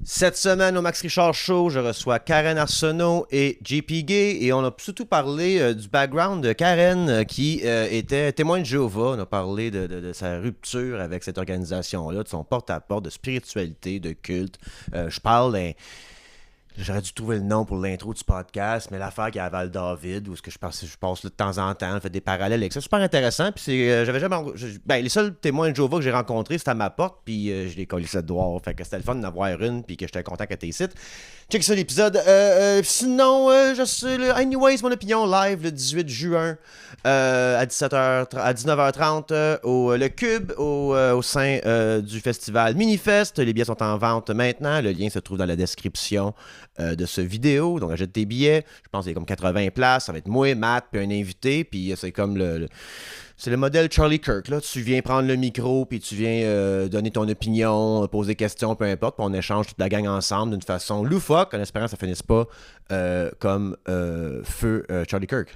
Cette semaine au Max Richard Show, je reçois Karen Arsenault et JP Gay et on a surtout parlé du background de Karen qui était témoin de Jéhovah. On a parlé de sa rupture avec cette organisation-là, de son porte-à-porte, de spiritualité, de culte. Je parle J'aurais dû trouver le nom pour l'intro du podcast, mais l'affaire qu'il y a à Val-David, où ce que je passe là, de temps en temps, fait des parallèles avec ça, super intéressant. Puis j'avais jamais, les seuls témoins de Jéhovah que j'ai rencontrés, c'était à ma porte, puis je les collissais de dehors. Fait que c'était le fun d'en avoir une, puis que j'étais content que t'es ici. Check ça l'épisode. Sinon, je sais, anyways, mon opinion live le 18 juin à 19h30 au Le Cube, au sein du festival Minifest. Les billets sont en vente maintenant. Le lien se trouve dans la description de ce vidéo. Donc, achète tes billets. Je pense qu'il y a comme 80 places. Ça va être moi, Matt, puis un invité. Puis c'est comme c'est le modèle Charlie Kirk, là. Tu viens prendre le micro, puis tu viens donner ton opinion, poser des questions, peu importe, puis on échange toute la gang ensemble d'une façon loufoque, en espérant que ça ne finisse pas comme feu Charlie Kirk.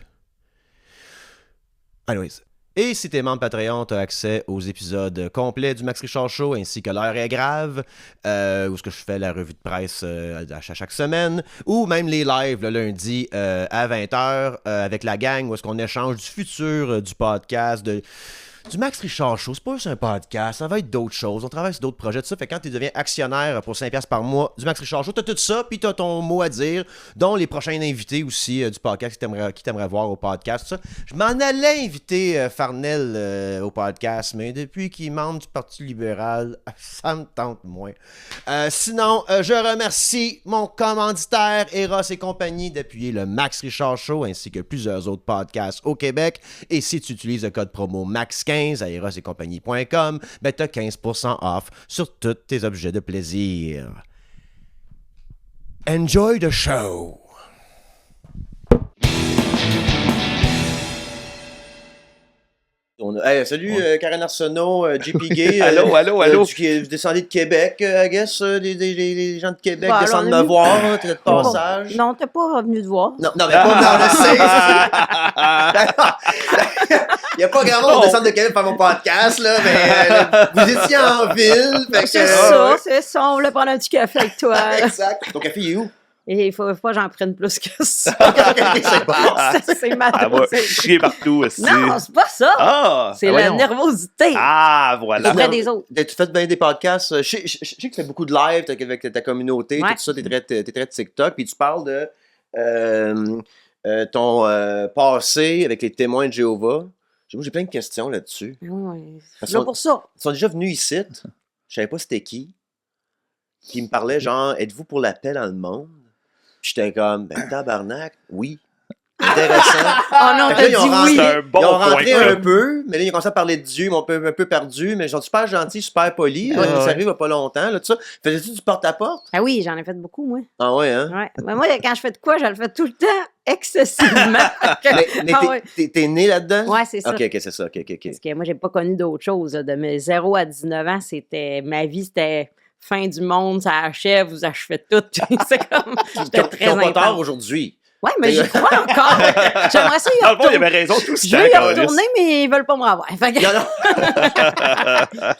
Anyways. Et si t'es membre Patreon, t'as accès aux épisodes complets du Max Richard Show ainsi que l'heure est grave, où ce que je fais la revue de presse à chaque semaine, ou même les lives le lundi à 20h avec la gang où est-ce qu'on échange du futur du podcast, du Max Richard Show. C'est pas juste un podcast, ça va être d'autres choses. On travaille sur d'autres projets, tout ça. Fait que quand tu deviens actionnaire pour 5$ par mois du Max Richard Show, t'as tout ça, puis t'as ton mot à dire, dont les prochains invités aussi du podcast qui t'aimerait voir au podcast. Tout ça. Je m'en allais inviter Farnell au podcast, mais depuis qu'il est membre du Parti libéral, ça me tente moins. Sinon, je remercie mon commanditaire Eros et compagnie d'appuyer le Max Richard Show ainsi que plusieurs autres podcasts au Québec. Et si tu utilises le code promo MAX15 à erosetcompagnie.com, ben t'as 15% off sur tous tes objets de plaisir. Enjoy the show! Salut Karen Arsenault, JP Gay. Allô. Qui descendez de Québec, I guess. Les gens de Québec descendent me voir, t'es de passage. Non, t'es pas venu te voir. Non, mais pas dans le Il n'y a pas grand monde qui descend de Québec pour faire mon podcast, là, mais vous étiez en ville. Fait que, c'est ça, on voulait prendre un petit café avec toi. Exact. Ton café, il est où? Et il faut pas que j'en prenne plus que ça. C'est bon. C'est ma Elle va chier partout aussi. Non, c'est pas ça. C'est la nervosité. Voilà. Auprès des autres. Tu fais bien des podcasts. Je sais que tu fais beaucoup de live avec ta communauté, tout ça. T'es très TikTok. Puis tu parles de ton passé avec les témoins de Jéhovah. J'ai plein de questions là-dessus. Oui, là pour ça. Ils sont déjà venus ici. Je savais pas c'était qui. Puis ils me parlaient genre, êtes-vous pour la paix dans le monde? Puis j'étais comme, ben tabarnak, oui. Intéressant. Oh non, t'as dit oui. Ils ont rentré un peu, mais là, ils ont commencé à parler de Dieu, ils m'ont un peu perdu, mais ils sont super gentils, super polis. Ça arrive il n'y a pas longtemps, là, tout ça. Faisais-tu du porte-à-porte? Ah oui, j'en ai fait beaucoup, moi. Ah ouais, hein? Ouais. Mais moi, quand je fais de quoi, je le fais tout le temps excessivement. mais t'es né là-dedans? Ouais, c'est ça. OK, c'est ça. OK. Parce que moi, j'ai pas connu d'autre chose. De mes 0 à 19 ans, ma vie, c'était fin du monde, ça achève, vous achevez tout. C'est comme, j'étais très intense. T'as pas tard aujourd'hui. Oui, mais j'y crois encore. J'aimerais ça y Dans le fond, il retourner. avait raison tout ce Je veux y retourner, mais ils veulent pas me revoir. Fait que... Non.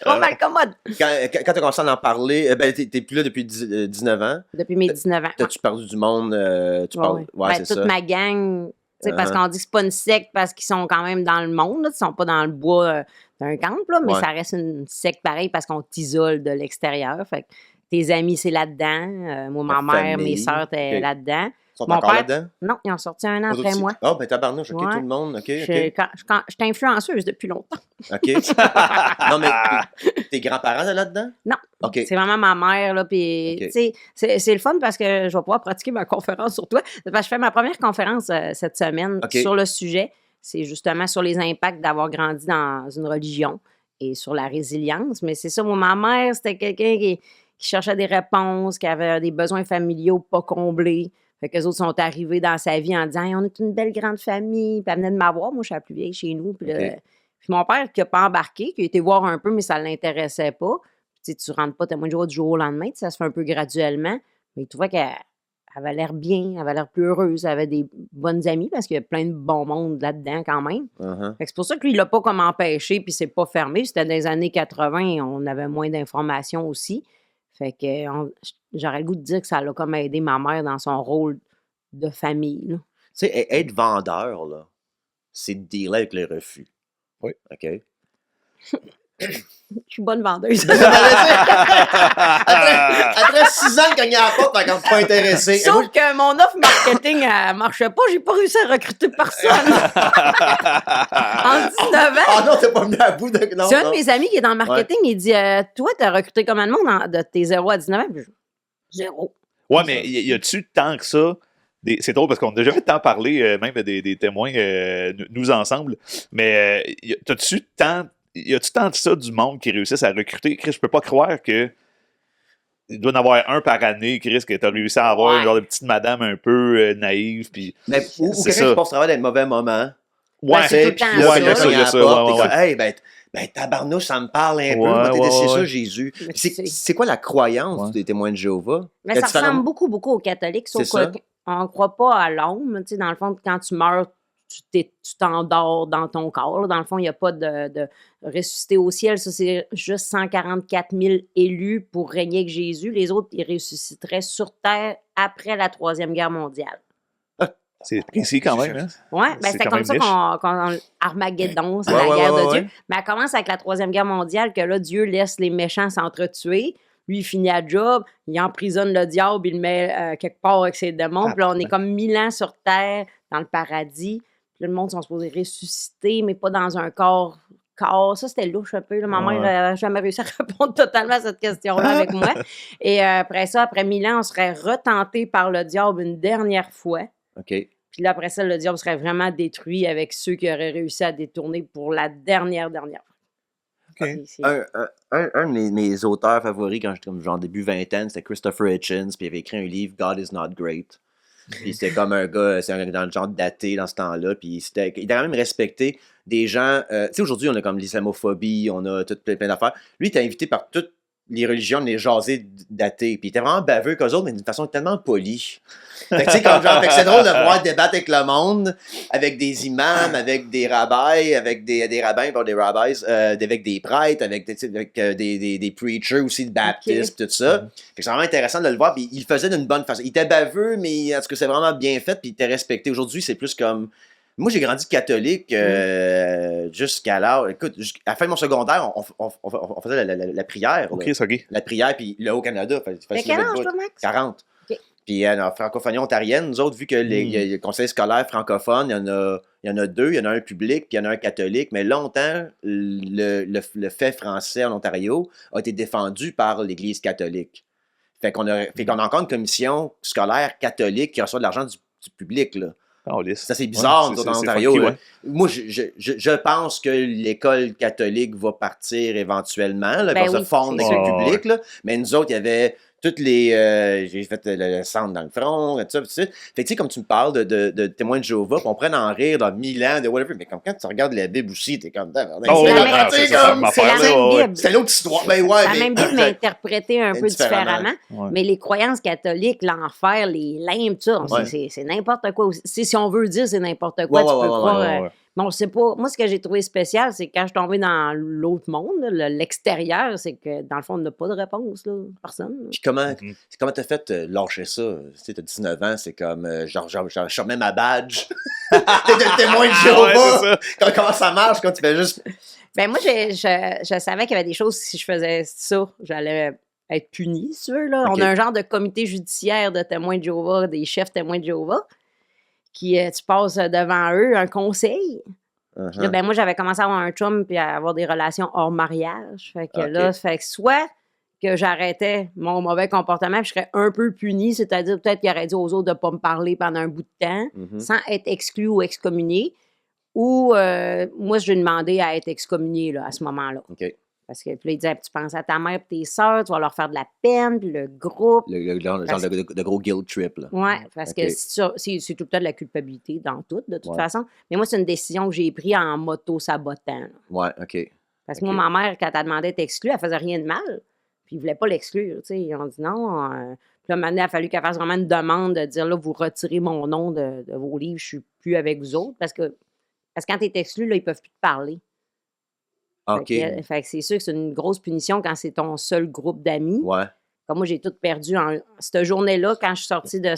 On m'accommode. Quand t'as commencé à en parler, t'es plus là depuis 19 ans. Depuis mes 19 ans. T'as-tu perdu du monde? C'est toute ça. ma gang, parce qu'on dit que c'est pas une secte parce qu'ils sont quand même dans le monde, là, ils sont pas dans le bois d'un camp, là, mais ça reste une secte pareil parce qu'on t'isole de l'extérieur. Fait que tes amis, c'est là-dedans. Moi, ma mère, famille. mes sœurs étaient là-dedans. Ils sont encore là-dedans? Non, ils ont sorti un an après moi. Ah, ben tabarnouche, OK, tout le monde, OK. Je suis influenceuse depuis longtemps. OK. Non, mais tes grands-parents sont là-dedans? Non. OK. C'est vraiment ma mère, là, puis, tu sais, c'est le fun parce que je vais pouvoir pratiquer ma conférence sur toi. Parce que je fais ma première conférence cette semaine sur le sujet. C'est justement sur les impacts d'avoir grandi dans une religion et sur la résilience. Mais c'est ça, moi, ma mère, c'était quelqu'un qui cherchait des réponses, qui avait des besoins familiaux pas comblés. Fait qu'eux autres sont arrivés dans sa vie en disant hey, on est une belle grande famille. Puis elle venait de m'avoir. Moi, je suis la plus vieille chez nous. Puis, puis mon père qui n'a pas embarqué, qui a été voir un peu, mais ça ne l'intéressait pas. Puis, tu ne rentres pas témoin de Jéhovah du jour au lendemain. Ça se fait un peu graduellement. Mais il trouvait qu'elle avait l'air bien, elle avait l'air plus heureuse, elle avait des bonnes amies parce qu'il y a plein de bon monde là-dedans quand même. Fait que c'est pour ça que lui, il l'a pas comme empêché puis c'est pas fermé. C'était dans les années 80, on avait moins d'informations aussi. Fait que j'aurais le goût de dire que ça l'a comme aidé ma mère dans son rôle de famille. Tu sais, être vendeur, là, c'est de dealer avec le refus. Oui. OK? Je suis bonne vendeuse. Après 6 ans de cogner à la porte, quand pas intéressé. Sauf que mon offre marketing, elle marchait pas. J'ai pas réussi à recruter personne. En 19 ans. Ah non, t'es pas venu à bout de... C'est un de mes amis qui est dans le marketing. Il dit, toi, t'as recruté combien de monde de tes 0 à 19 ans? Puis 0. Ouais, mais y a-tu tant que ça? C'est drôle parce qu'on a déjà fait tant parler, même des témoins, nous ensemble. Mais y a-tu tant de ça du monde qui réussissent à recruter? Chris, je peux pas croire que il doit en avoir un par année, Chris, que t'as réussi à avoir genre de petite madame un peu naïve. Pis, mais ou quelqu'un qui passe au travail d'un mauvais moment. Ouais, c'est tout le temps. Ouais, ça. Hey, ben, tabarnouche, ça me parle un peu. C'est ça, Jésus. C'est quoi la croyance des témoins de Jéhovah? Mais ça ressemble beaucoup, beaucoup aux catholiques, sauf qu'on ne croit pas à l'âme. Tu sais, dans le fond, quand tu meurs, tu t'endors dans ton corps. Dans le fond, il n'y a pas de ressusciter au ciel. Ça, c'est juste 144 000 élus pour régner avec Jésus. Les autres, ils ressusciteraient sur Terre après la Troisième Guerre mondiale. C'est précis quand même. Hein? Oui, ben c'est comme ça qu'on Armageddon, c'est la guerre de Dieu. Mais elle commence avec la Troisième Guerre mondiale, que là, Dieu laisse les méchants s'entretuer. Lui, il finit à job, il emprisonne le diable, il le met quelque part avec ses démons. Puis là, on est comme 1000 ans sur Terre, dans le paradis. Puis là, le monde sont supposés ressusciter, mais pas dans un corps. Ça, c'était louche un peu. Là. Ma mère n'a jamais réussi à répondre totalement à cette question-là avec moi. Et après ça, après 1000 ans, on serait retenté par le diable une dernière fois. OK. Puis là, après ça, le diable serait vraiment détruit avec ceux qui auraient réussi à détourner pour la dernière fois. Okay. Un de mes auteurs favoris quand j'étais comme genre début vingtaine, c'était Christopher Hitchens, puis il avait écrit un livre God is not great. Puis c'était comme un gars, c'est dans le genre daté dans ce temps-là, puis il a quand même respecté des gens. Tu sais, aujourd'hui, on a comme l'islamophobie, on a tout plein d'affaires. Lui, il était invité par toutes les religions, les jaser d'athées. Puis il était vraiment baveux qu'eux autres, mais d'une façon tellement polie. Fait que, tu sais, comme genre, c'est drôle de voir débattre avec le monde, avec des imams, avec des rabbis, avec des rabbins, pas des rabbis, avec des prêtres, avec des preachers aussi, de baptistes, tout ça. Fait que c'est vraiment intéressant de le voir. Puis il le faisait d'une bonne façon. Il était baveux, mais en tout cas, c'est vraiment bien fait, puis il était respecté. Aujourd'hui, c'est plus comme... Moi, j'ai grandi catholique jusqu'à l'âge... Écoute, à la fin de mon secondaire, on faisait la prière. OK, c'est OK. La prière, puis le Haut-Canada. Mais quel âge, toi, Max? 40. Okay. Puis en francophonie ontarienne, nous autres, vu que le conseil scolaire francophone, il y en a 2. Il y en a un public, puis il y en a un catholique. Mais longtemps, le fait français en Ontario a été défendu par l'Église catholique. Fait qu'on a encore une commission scolaire catholique qui reçoit de l'argent du public, là. Ça, c'est bizarre, en Ontario. Funky, Moi, je pense que l'école catholique va partir éventuellement, là, va se fondre avec le public. Là. Mais nous autres, il y avait toutes les... j'ai fait le centre dans le front, tout ça, tout ça. Fait que, tu sais, comme tu me parles de témoins de Jéhovah, on prenne en rire dans 1000 ans, de whatever, mais comme quand tu regardes la Bible aussi, t'es comme... c'est la même Bible. C'est l'autre histoire. Ben, la même Bible, mais interprétée un peu différemment. Mais les croyances catholiques, l'enfer, les limbes, tout ça, c'est n'importe quoi. Si on veut dire c'est n'importe quoi, tu peux pas... Mais on sait pas. Moi, ce que j'ai trouvé spécial, c'est que quand je suis tombée dans l'autre monde, l'extérieur, c'est que dans le fond, on n'a pas de réponse, là. Personne. Puis comment t'as fait lâcher ça? Tu sais, t'as 19 ans, c'est comme je remets ma badge. T'es le témoin de Jéhovah. Comment ça marche quand tu fais juste. Ben moi, je savais qu'il y avait des choses, si je faisais ça, j'allais être punie, sûr. Là. Okay. On a un genre de comité judiciaire de témoins de Jéhovah, des chefs témoins de Jéhovah. Tu passes devant eux un conseil. Puis là, ben moi, j'avais commencé à avoir un chum puis à avoir des relations hors mariage. Fait que là, soit que j'arrêtais mon mauvais comportement puis je serais un peu punie, c'est-à-dire peut-être qu'il aurait dit aux autres de ne pas me parler pendant un bout de temps sans être exclu ou excommunié. Ou moi, je lui ai demandé à être excommunié là, à ce moment-là. OK. Parce que puis là, il disait, tu penses à ta mère et tes sœurs, tu vas leur faire de la peine, puis le groupe. Le genre de gros guilt trip. Oui, parce que c'est tout le temps de la culpabilité dans tout, de toute façon. Mais moi, c'est une décision que j'ai prise en m'auto-sabotant. Oui, OK. Parce que moi, ma mère, quand elle demandé d'être exclue, elle faisait rien de mal. Puis ils ne voulaient pas l'exclure. Ils ont dit non. Puis là, maintenant, il a fallu qu'elle fasse vraiment une demande de dire, là, vous retirez mon nom de vos livres, je ne suis plus avec vous autres. Parce que quand tu es exclu, là, ils ne peuvent plus te parler. OK. Fait que c'est sûr que c'est une grosse punition quand c'est ton seul groupe d'amis. Ouais. Comme moi, j'ai tout perdu. Cette journée-là, quand je suis sortie de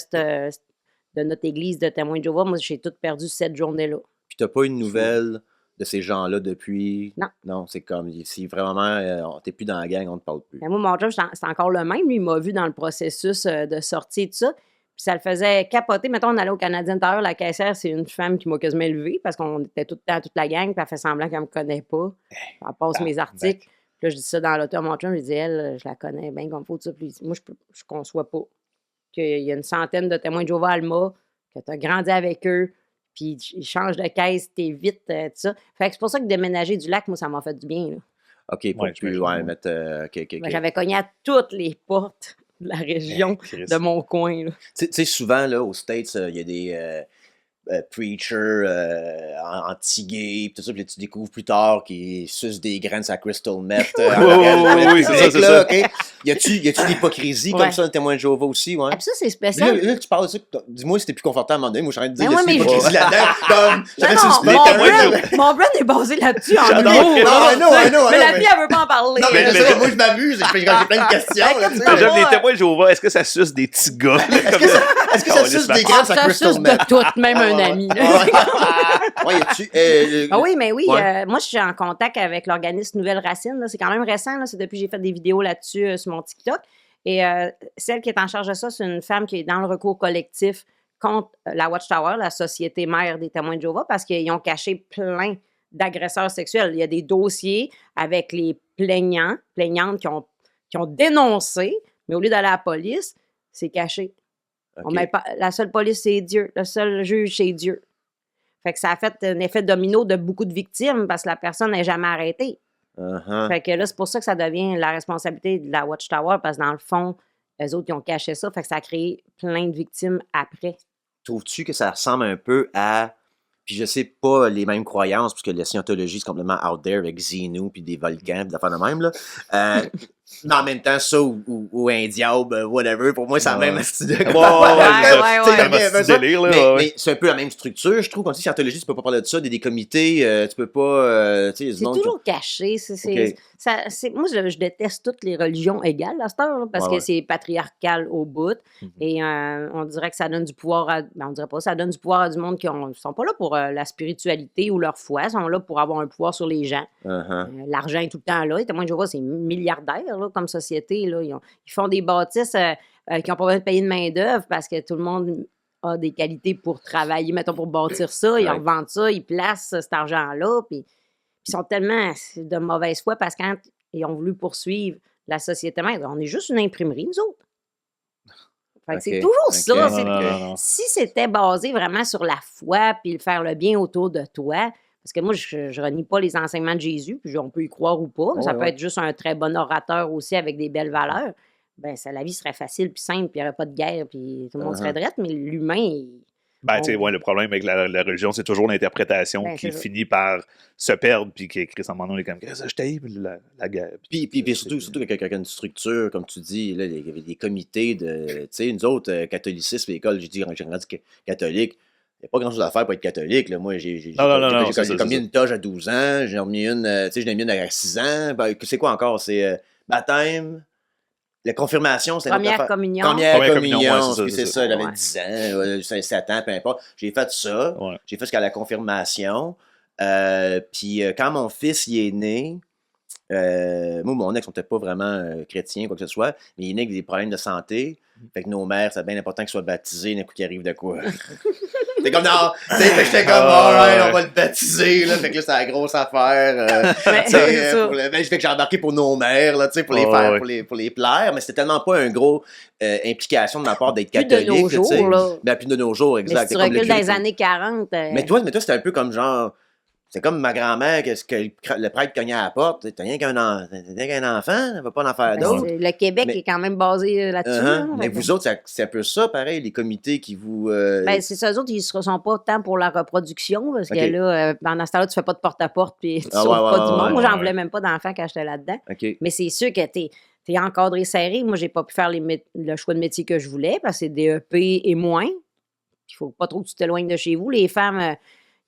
notre église de témoins de Jéhovah, moi, j'ai tout perdu cette journée-là. Puis t'as pas une nouvelle de ces gens-là depuis? Non. Non, c'est comme, si vraiment, t'es plus dans la gang, on te parle plus. Mais moi, mon job, c'est encore le même. Lui, il m'a vu dans le processus de sortie et tout ça. Puis ça le faisait capoter. Mettons, on allait au Canadien Tire, la caissière, c'est une femme qui m'a quasiment élevée parce qu'on était tout le temps, toute la gang, puis elle fait semblant qu'elle me connaît pas. Elle passe mes articles. Puis là, je dis ça dans l'auto à mon chum, je dis, elle, je la connais bien comme faut, tout ça. Puis moi, je conçois pas qu'il y a une centaine de témoins de Jéhovah Alma, que tu as grandi avec eux, puis ils changent de caisse, t'es vite, tout ça. Fait que c'est pour ça que déménager du lac, moi, ça m'a fait du bien, là. OK, pour plus, mettre... OK. Ben, j'avais cogné à toutes les portes de la région de mon coin, là. Tu sais, souvent, là, aux States, il y a des preachers anti-gay, tout ça, puis tu découvres plus tard qu'ils sucent des graines à crystal meth. Oui, c'est ça. Okay? Y a-tu l'hypocrisie comme ça, un témoin de Jéhovah aussi? Ouais? Ça, c'est spécial. Là, tu parles de ça, dis-moi si t'es plus confortable à un moment donné. Moi, je suis en train de dire, il y a l'hypocrisie là-dedans. Mon brand est basé là-dessus, en J'adore. gros. Mais la fille, elle veut pas en parler. Non, mais moi, je m'amuse, j'ai plein de questions. J'aime les témoins de Jéhovah. Est-ce que ça suce des petits gars? Est-ce que ça suce des graines à crystal meth? Ça suce de tout, même un ami. Oui, mais oui. Moi, je suis en contact avec l'organisme Nouvelle Racine. Là. C'est quand même récent. Là. C'est depuis que j'ai fait des vidéos là-dessus sur mon TikTok. Et celle qui est en charge de ça, c'est une femme qui est dans le recours collectif contre la Watchtower, la société mère des témoins de Jéhovah, parce qu'ils ont caché plein d'agresseurs sexuels. Il y a des dossiers avec les plaignantes qui ont dénoncé, mais au lieu d'aller à la police, c'est caché. Okay. La seule police, c'est Dieu. Le seul juge, c'est Dieu. Fait que ça a fait un effet domino de beaucoup de victimes parce que la personne n'est jamais arrêtée. Fait que là, c'est pour ça que ça devient la responsabilité de la Watchtower parce que dans le fond, eux autres, ils ont caché ça. Fait que ça a créé plein de victimes après. Trouves-tu que ça ressemble un peu à... Puis je sais pas les mêmes croyances, puisque la scientologie, c'est complètement out there avec Xenu, puis des volcans, puis des affaires de même, là. Mais en même temps, ça ou un diable, whatever, pour moi, c'est la même style de mais c'est un peu la même structure, je trouve. Comme si Scientologie, tu peux pas parler de ça, des comités, tu peux pas... c'est toujours caché. Moi, je déteste toutes les religions égales à cette heure, parce que c'est patriarcal au bout. Et on dirait que ça donne du pouvoir on dirait pas, ça donne du pouvoir à du monde qui sont pas là pour la spiritualité ou leur foi, ils sont là pour avoir un pouvoir sur les gens. L'argent est tout le temps là. Les témoins de Jéhovah, c'est milliardaire là, comme société. Là. Ils font des bâtisses qui n'ont pas besoin de payer de main-d'œuvre parce que tout le monde a des qualités pour travailler, mettons, pour bâtir ça. Ils revendent ça, ils placent cet argent-là. Puis ils sont tellement de mauvaise foi parce que quand ils ont voulu poursuivre la société mère, on est juste une imprimerie, nous autres. Fait que c'est toujours ça. Non. Si c'était basé vraiment sur la foi puis faire le bien autour de toi, parce que moi, je renie pas les enseignements de Jésus, puis on peut y croire ou pas, mais ça peut être juste un très bon orateur aussi avec des belles valeurs. Ben, la vie serait facile puis simple, puis il n'y aurait pas de guerre, puis tout le monde serait droit, mais l'humain... le problème avec la religion, c'est toujours l'interprétation qui finit par se perdre, puis qui écrit en moment, on est comme, ça, je t'aille, la guerre. Puis surtout que quelqu'un a une structure, comme tu dis, là, il y avait des comités de. Tu sais, nous autres, catholicisme, l'école, j'ai rendu catholique. Il n'y a pas grand-chose à faire pour être catholique. Là. Moi, j'ai commis une toge à 12 ans, j'ai remis une, j'en ai mis une à 6 ans. C'est quoi encore? C'est baptême, la confirmation, c'est Première communion. Première communion, c'est ça, j'avais 10 ans, 7 ans, peu importe. J'ai fait ça, j'ai fait jusqu'à la confirmation. Puis quand mon fils il est né, moi, mon ex, on n'était pas vraiment chrétien, quoi que ce soit, mais il est né avec des problèmes de santé. Fait que nos mères, c'est bien important qu'ils soient baptisés d'un coup qu'il arrive de quoi. C'est comme, non, tu sais, j'étais comme, alright, on va le baptiser, là. Fait que là, c'est la grosse affaire. Fait que j'ai embarqué pour nos mères, là, tu sais, pour les faire, pour les plaire, mais c'était tellement pas un gros implication de ma part d'être catholique. Plus de nos jours, là. Ben, plus de nos jours, exact. Mais si tu recules dans les années 40. Mais toi, c'était un peu comme genre. C'est comme ma grand-mère, que le prêtre cognait à la porte. T'as rien qu'un enfant, elle va pas en faire d'autres. Le Québec est quand même basé là-dessus. Mais vous autres, c'est un peu ça, pareil, les comités qui vous... c'est ça, eux autres, ils ne sont pas tant pour la reproduction, parce que là, dans ce temps-là, tu fais pas de porte-à-porte, puis tu sauves pas du monde. Moi, j'en voulais même pas d'enfants quand j'étais là-dedans. Mais c'est sûr que t'es encadré serré. Moi, j'ai pas pu faire le choix de métier que je voulais, parce que c'est DEP et moins. Il faut pas trop que tu t'éloignes de chez vous. Les femmes...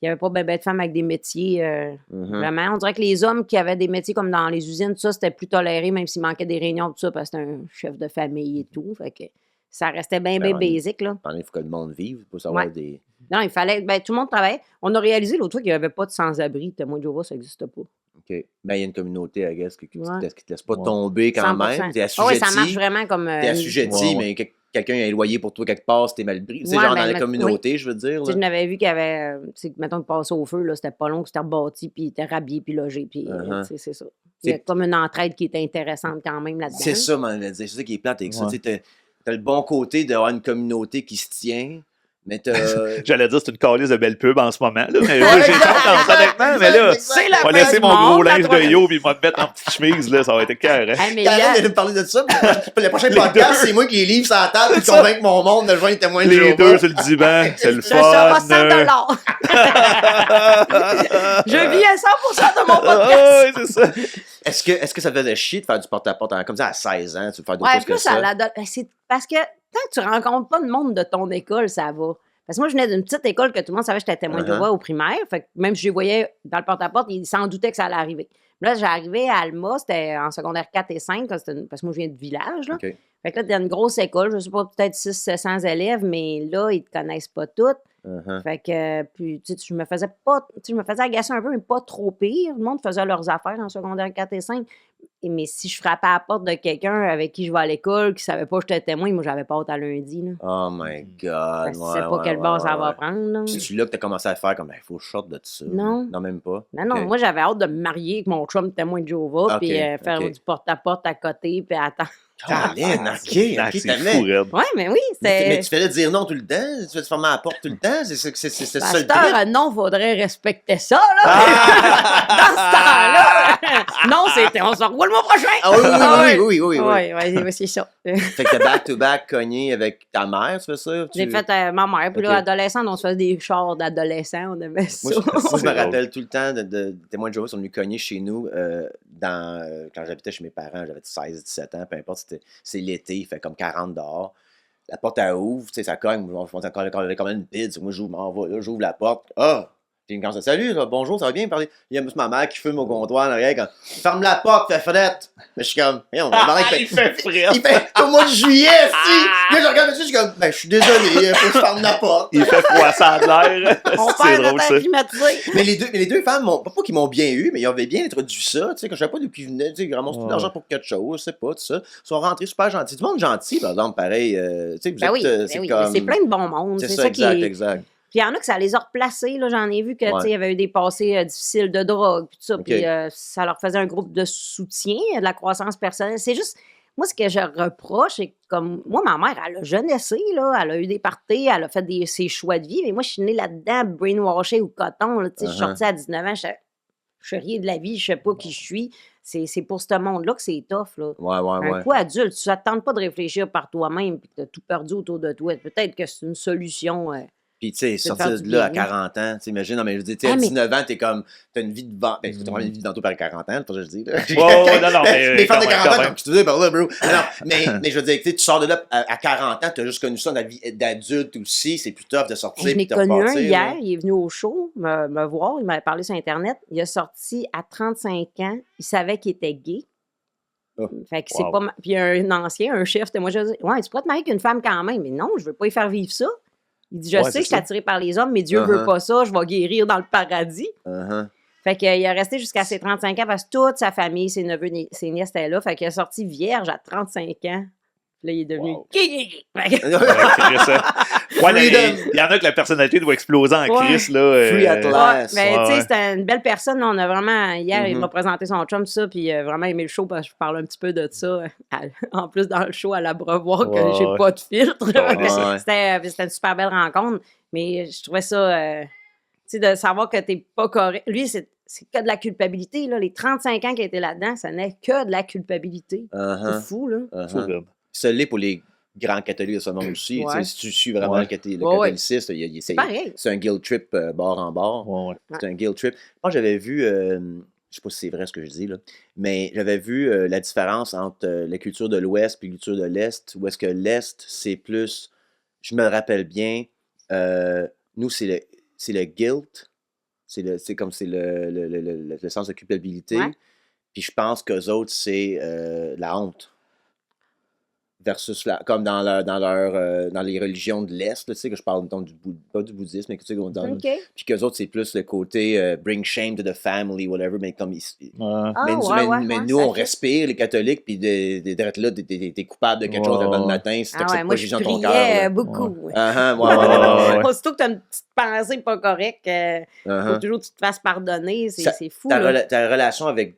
il n'y avait pas ben de femmes avec des métiers, vraiment. On dirait que les hommes qui avaient des métiers comme dans les usines, tout ça, c'était plus toléré, même s'il manquait des réunions, tout ça, parce que c'était un chef de famille et tout. Fait que ça restait bien basique, là. Il faut que le monde vive pour savoir des... Non, il fallait... tout le monde travaillait. On a réalisé l'autre fois qu'il n'y avait pas de sans-abri. Témoin de Jéhovah, ça n'existe pas. OK. Ben, il y a une communauté, I guess, qui ne te laisse pas tomber quand 100%. même. T'es assujetti. Ça marche vraiment comme... T'es assujetti, mais quelqu'un a un loyer pour toi quelque part, si t'es mal pris. C'est genre dans la communauté, je veux dire. Je n'avais vu qu'il y avait... mettons, de passer au feu, là, c'était pas long, c'était rebâti, puis il était rhabillé, puis logé, puis c'est ça. Il y a comme une entraide qui est intéressante quand même là-dedans. C'est ça, c'est ça qui est plate avec ça. T'as le bon côté d'avoir une communauté qui se tient, mais J'allais dire, c'est une calice de belle pub en ce moment, là, mais j'ai tendance, honnêtement, mais là, on va laisser mon gros linge de yo puis moi me mettre en petite chemise, là, ça va être écœurant. Karen vient de me parler de ça, le prochain podcast, c'est moi qui les livre sur la table et convaincre mon monde de joindre témoin de Jéhovah. Les deux sur le divan, c'est le fun. Je vis à 100% de mon podcast. Oui, c'est ça. Est-ce que ça te faisait chier de faire du porte-à-porte comme ça à 16 ans? Tu veux faire d'autres choses que ça? C'est parce que tant que tu rencontres pas le monde de ton école, ça va. Parce que moi, je venais d'une petite école que tout le monde savait que j'étais témoin de Jéhovah au primaire. Fait que même si je les voyais dans le porte-à-porte, ils s'en doutaient que ça allait arriver. Mais là, j'arrivais à Alma, c'était en secondaire 4 et 5, parce que moi, je viens de village. Là. Okay. Fait que là, t'as une grosse école, je sais pas, peut-être 600-700 élèves, mais là, ils te connaissent pas toutes. Fait que, puis, tu sais, je me faisais agacer un peu, mais pas trop pire. Le monde faisait leurs affaires en secondaire 4 et 5. Mais si je frappais à la porte de quelqu'un avec qui je vais à l'école, qui savait pas que j'étais témoin, moi, j'avais pas hâte à lundi. Là. Oh my God. Je sais pas quel bord ça va prendre. Là. C'est là que t'as commencé à faire comme, il faut que je sorte de ça. Non. Non, même pas. Non, moi, j'avais hâte de me marier avec mon chum témoin de Jéhovah, puis faire du porte-à-porte à côté, puis attendre. Caroline, OK, c'est fou, Red. Oui, mais oui, c'était... Mais tu fallais dire non tout le temps? Tu fais te fermer à la porte tout le temps? C'est ça le truc? Non, faudrait respecter ça, là. Dans ce temps-là. Non, c'était on se revoit le mois prochain. Oui, c'est ça. Fait que t'as back-to-back cogné avec ta mère, tu fais ça? J'ai fait ma mère. Puis là, adolescente, on se faisait des chars d'adolescents. On aimait ça. Moi, je me rappelle tout le temps de témoins de Jéhovah sont venus cogner chez nous quand j'habitais chez mes parents. J'avais 16-17 ans, peu importe. C'est l'été, il fait comme 40 dehors. La porte, elle ouvre, tu sais, ça cogne. Je pense encore comme une pide. Moi, j'ouvre la porte. Ah! Puis quand ça, salut, bonjour, ça va bien? Il y a ma mère qui fume au comptoir en arrière. Ferme la porte, fais fenêtre. Mais je suis comme, il fait frais. Il fait au mois de juillet, si. Là, je regarde dessus, je suis comme, je suis désolé, faut que je ferme la porte. Il fait froissant de l'air. C'est drôle, ça. Mais les deux femmes, pas qu'ils m'ont bien eu, mais ils avaient bien introduit ça. Tu sais, quand je savais pas d'où ils venaient, tu sais, ils ramassent tout l'argent pour quelque chose, je sais pas, tout ça. Ils sont rentrés super gentils. Du monde gentil, par exemple, pareil. Tu sais, vous êtes, c'est comme. C'est plein de bons mondes. C'est ça, exact. Puis il y en a que ça les a replacés. Là, j'en ai vu que il y avait eu des passés difficiles de drogue, puis tout ça. Puis ça leur faisait un groupe de soutien, de la croissance personnelle. C'est juste, moi, ce que je reproche, c'est que comme moi, ma mère, elle a jeunessé, là, elle a eu des parties, elle a fait ses choix de vie. Mais moi, je suis née là-dedans, brainwashée ou coton. Là, je suis sortie à 19 ans, je sais rien de la vie, je sais pas qui je suis. C'est pour ce monde-là que c'est tough. Là. Un coup adulte, tu ne tentes pas de réfléchir par toi-même, puis tu as tout perdu autour de toi. Peut-être que c'est une solution. Puis, tu sais, sortir de là à 40 ans, tu imagines, non, mais je veux dire, à 19 ans, t'as une vie de vent. Ben, tu as une vie de vento par 40 ans, c'est pas ce que je dis, là. Non, mais. Les femmes de 40 ans, comme tu disais par là, bro. Mais je veux dire, tu sors de là à 40 ans, t'as juste connu ça dans la vie d'adulte aussi, c'est plus tough de sortir. Je n'ai connu un hier, il est venu au show me voir, il m'avait parlé sur Internet. Il a sorti à 35 ans, il savait qu'il était gay. Fait que c'est pas. Puis un ancien, un chef, moi, je dis, ouais, tu pourrais te marier avec une femme quand même, mais non, je veux pas y faire vivre ça. Il dit, je sais que je suis attiré par les hommes, mais Dieu veut pas ça, je vais guérir dans le paradis. Fait qu'il est resté jusqu'à ses 35 ans parce que toute sa famille, ses neveux, ses nièces étaient là. Fait qu'il est sorti vierge à 35 ans. Là, il est devenu il y en a que la personnalité doit exploser en Chris. Là, Free at last. Mais tu sais, c'était une belle personne. Là, on a vraiment, hier, il m'a présenté son chum, ça, puis vraiment aimé le show parce que je parle un petit peu de ça. En plus, dans le show, à l'Abreuvoir, que j'ai pas de filtre. C'était une super belle rencontre. Mais je trouvais ça, tu sais, de savoir que t'es pas correct. Lui, c'est que de la culpabilité. Là. Les 35 ans qu'il était là-dedans, ça n'est que de la culpabilité. C'est fou, là. Ça l'est pour les grands catholiques de ce monde aussi. Si tu suis vraiment le catholicisme, c'est un guilt trip bord en bord. C'est un guilt trip. Moi, j'avais vu, je sais pas si c'est vrai ce que je dis, là, mais j'avais vu la différence entre la culture de l'Ouest et la culture de l'Est, où est-ce que l'Est, c'est plus, je me rappelle bien, nous, c'est le guilt, C'est le sens de culpabilité. Ouais. Puis je pense qu'eux autres, c'est la honte. Versus comme dans les religions de l'Est, tu sais, que je parle pas du bouddhisme, mais que tu sais, puis qu'eux autres, c'est plus le côté bring shame to the family, whatever, mais comme mais nous, on respire, les catholiques, puis d'être là, t'es coupable de quelque chose le bon matin, si t'acceptes pas Jésus dans ton cœur. Beaucoup. Aussitôt que t'as une petite pensée pas correcte, faut toujours que tu te fasses pardonner, c'est fou. Ta relation avec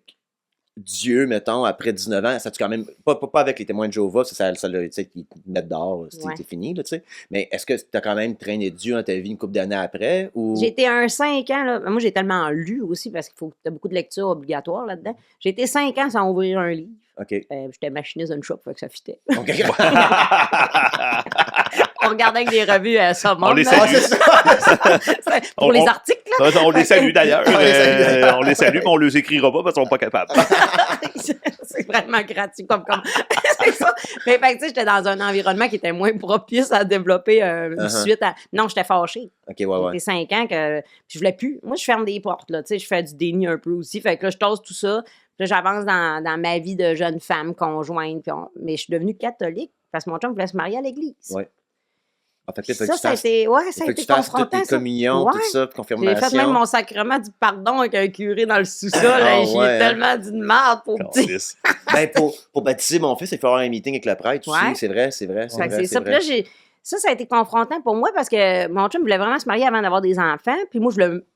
Dieu, mettons, après 19 ans, ça tu quand même. Pas avec les témoins de Jéhovah, ça tu sais, ils te mettent dehors, c'est fini, là, tu sais. Mais est-ce que tu as quand même traîné Dieu dans ta vie une couple d'années après? Ou... J'ai été 5 ans, là. Moi, j'ai tellement lu aussi parce qu'il faut que tu as beaucoup de lectures obligatoires là-dedans. J'ai été 5 ans sans ouvrir un livre. OK. J'étais machiniste d'une shop, fait que ça fitait. OK. On regardait avec des revues Summum. On les salue. Pour les articles, là. On les salue d'ailleurs. On les salue, mais on ne les écrira pas parce qu'ils ne sont pas capables. C'est vraiment gratuit comme c'est ça. Mais fait que, tu sais, j'étais dans un environnement qui était moins propice à développer une suite à... Non, j'étais fâchée. OK, ouais. C'était 5 ans que je voulais plus. Moi, je ferme des portes, là. Tu sais, je fais du déni un peu aussi. Fait que là, je tasse tout ça. Puis là, j'avance dans ma vie de jeune femme conjointe. Mais je suis devenue catholique parce que mon chum voulait se marier à l'église. Ouais. En fait, ça a été confrontant. Toutes les communions, tout ça, confirmation. J'ai fait même mon sacrement du pardon avec un curé dans le sous-sol. J'y ai tellement dit de merde pour petit. Pour baptiser mon fils, il faut avoir un meeting avec le prêtre aussi. C'est vrai. C'est ça. Puis là, ça a été confrontant pour moi parce que mon chum voulait vraiment se marier avant d'avoir des enfants. Puis moi,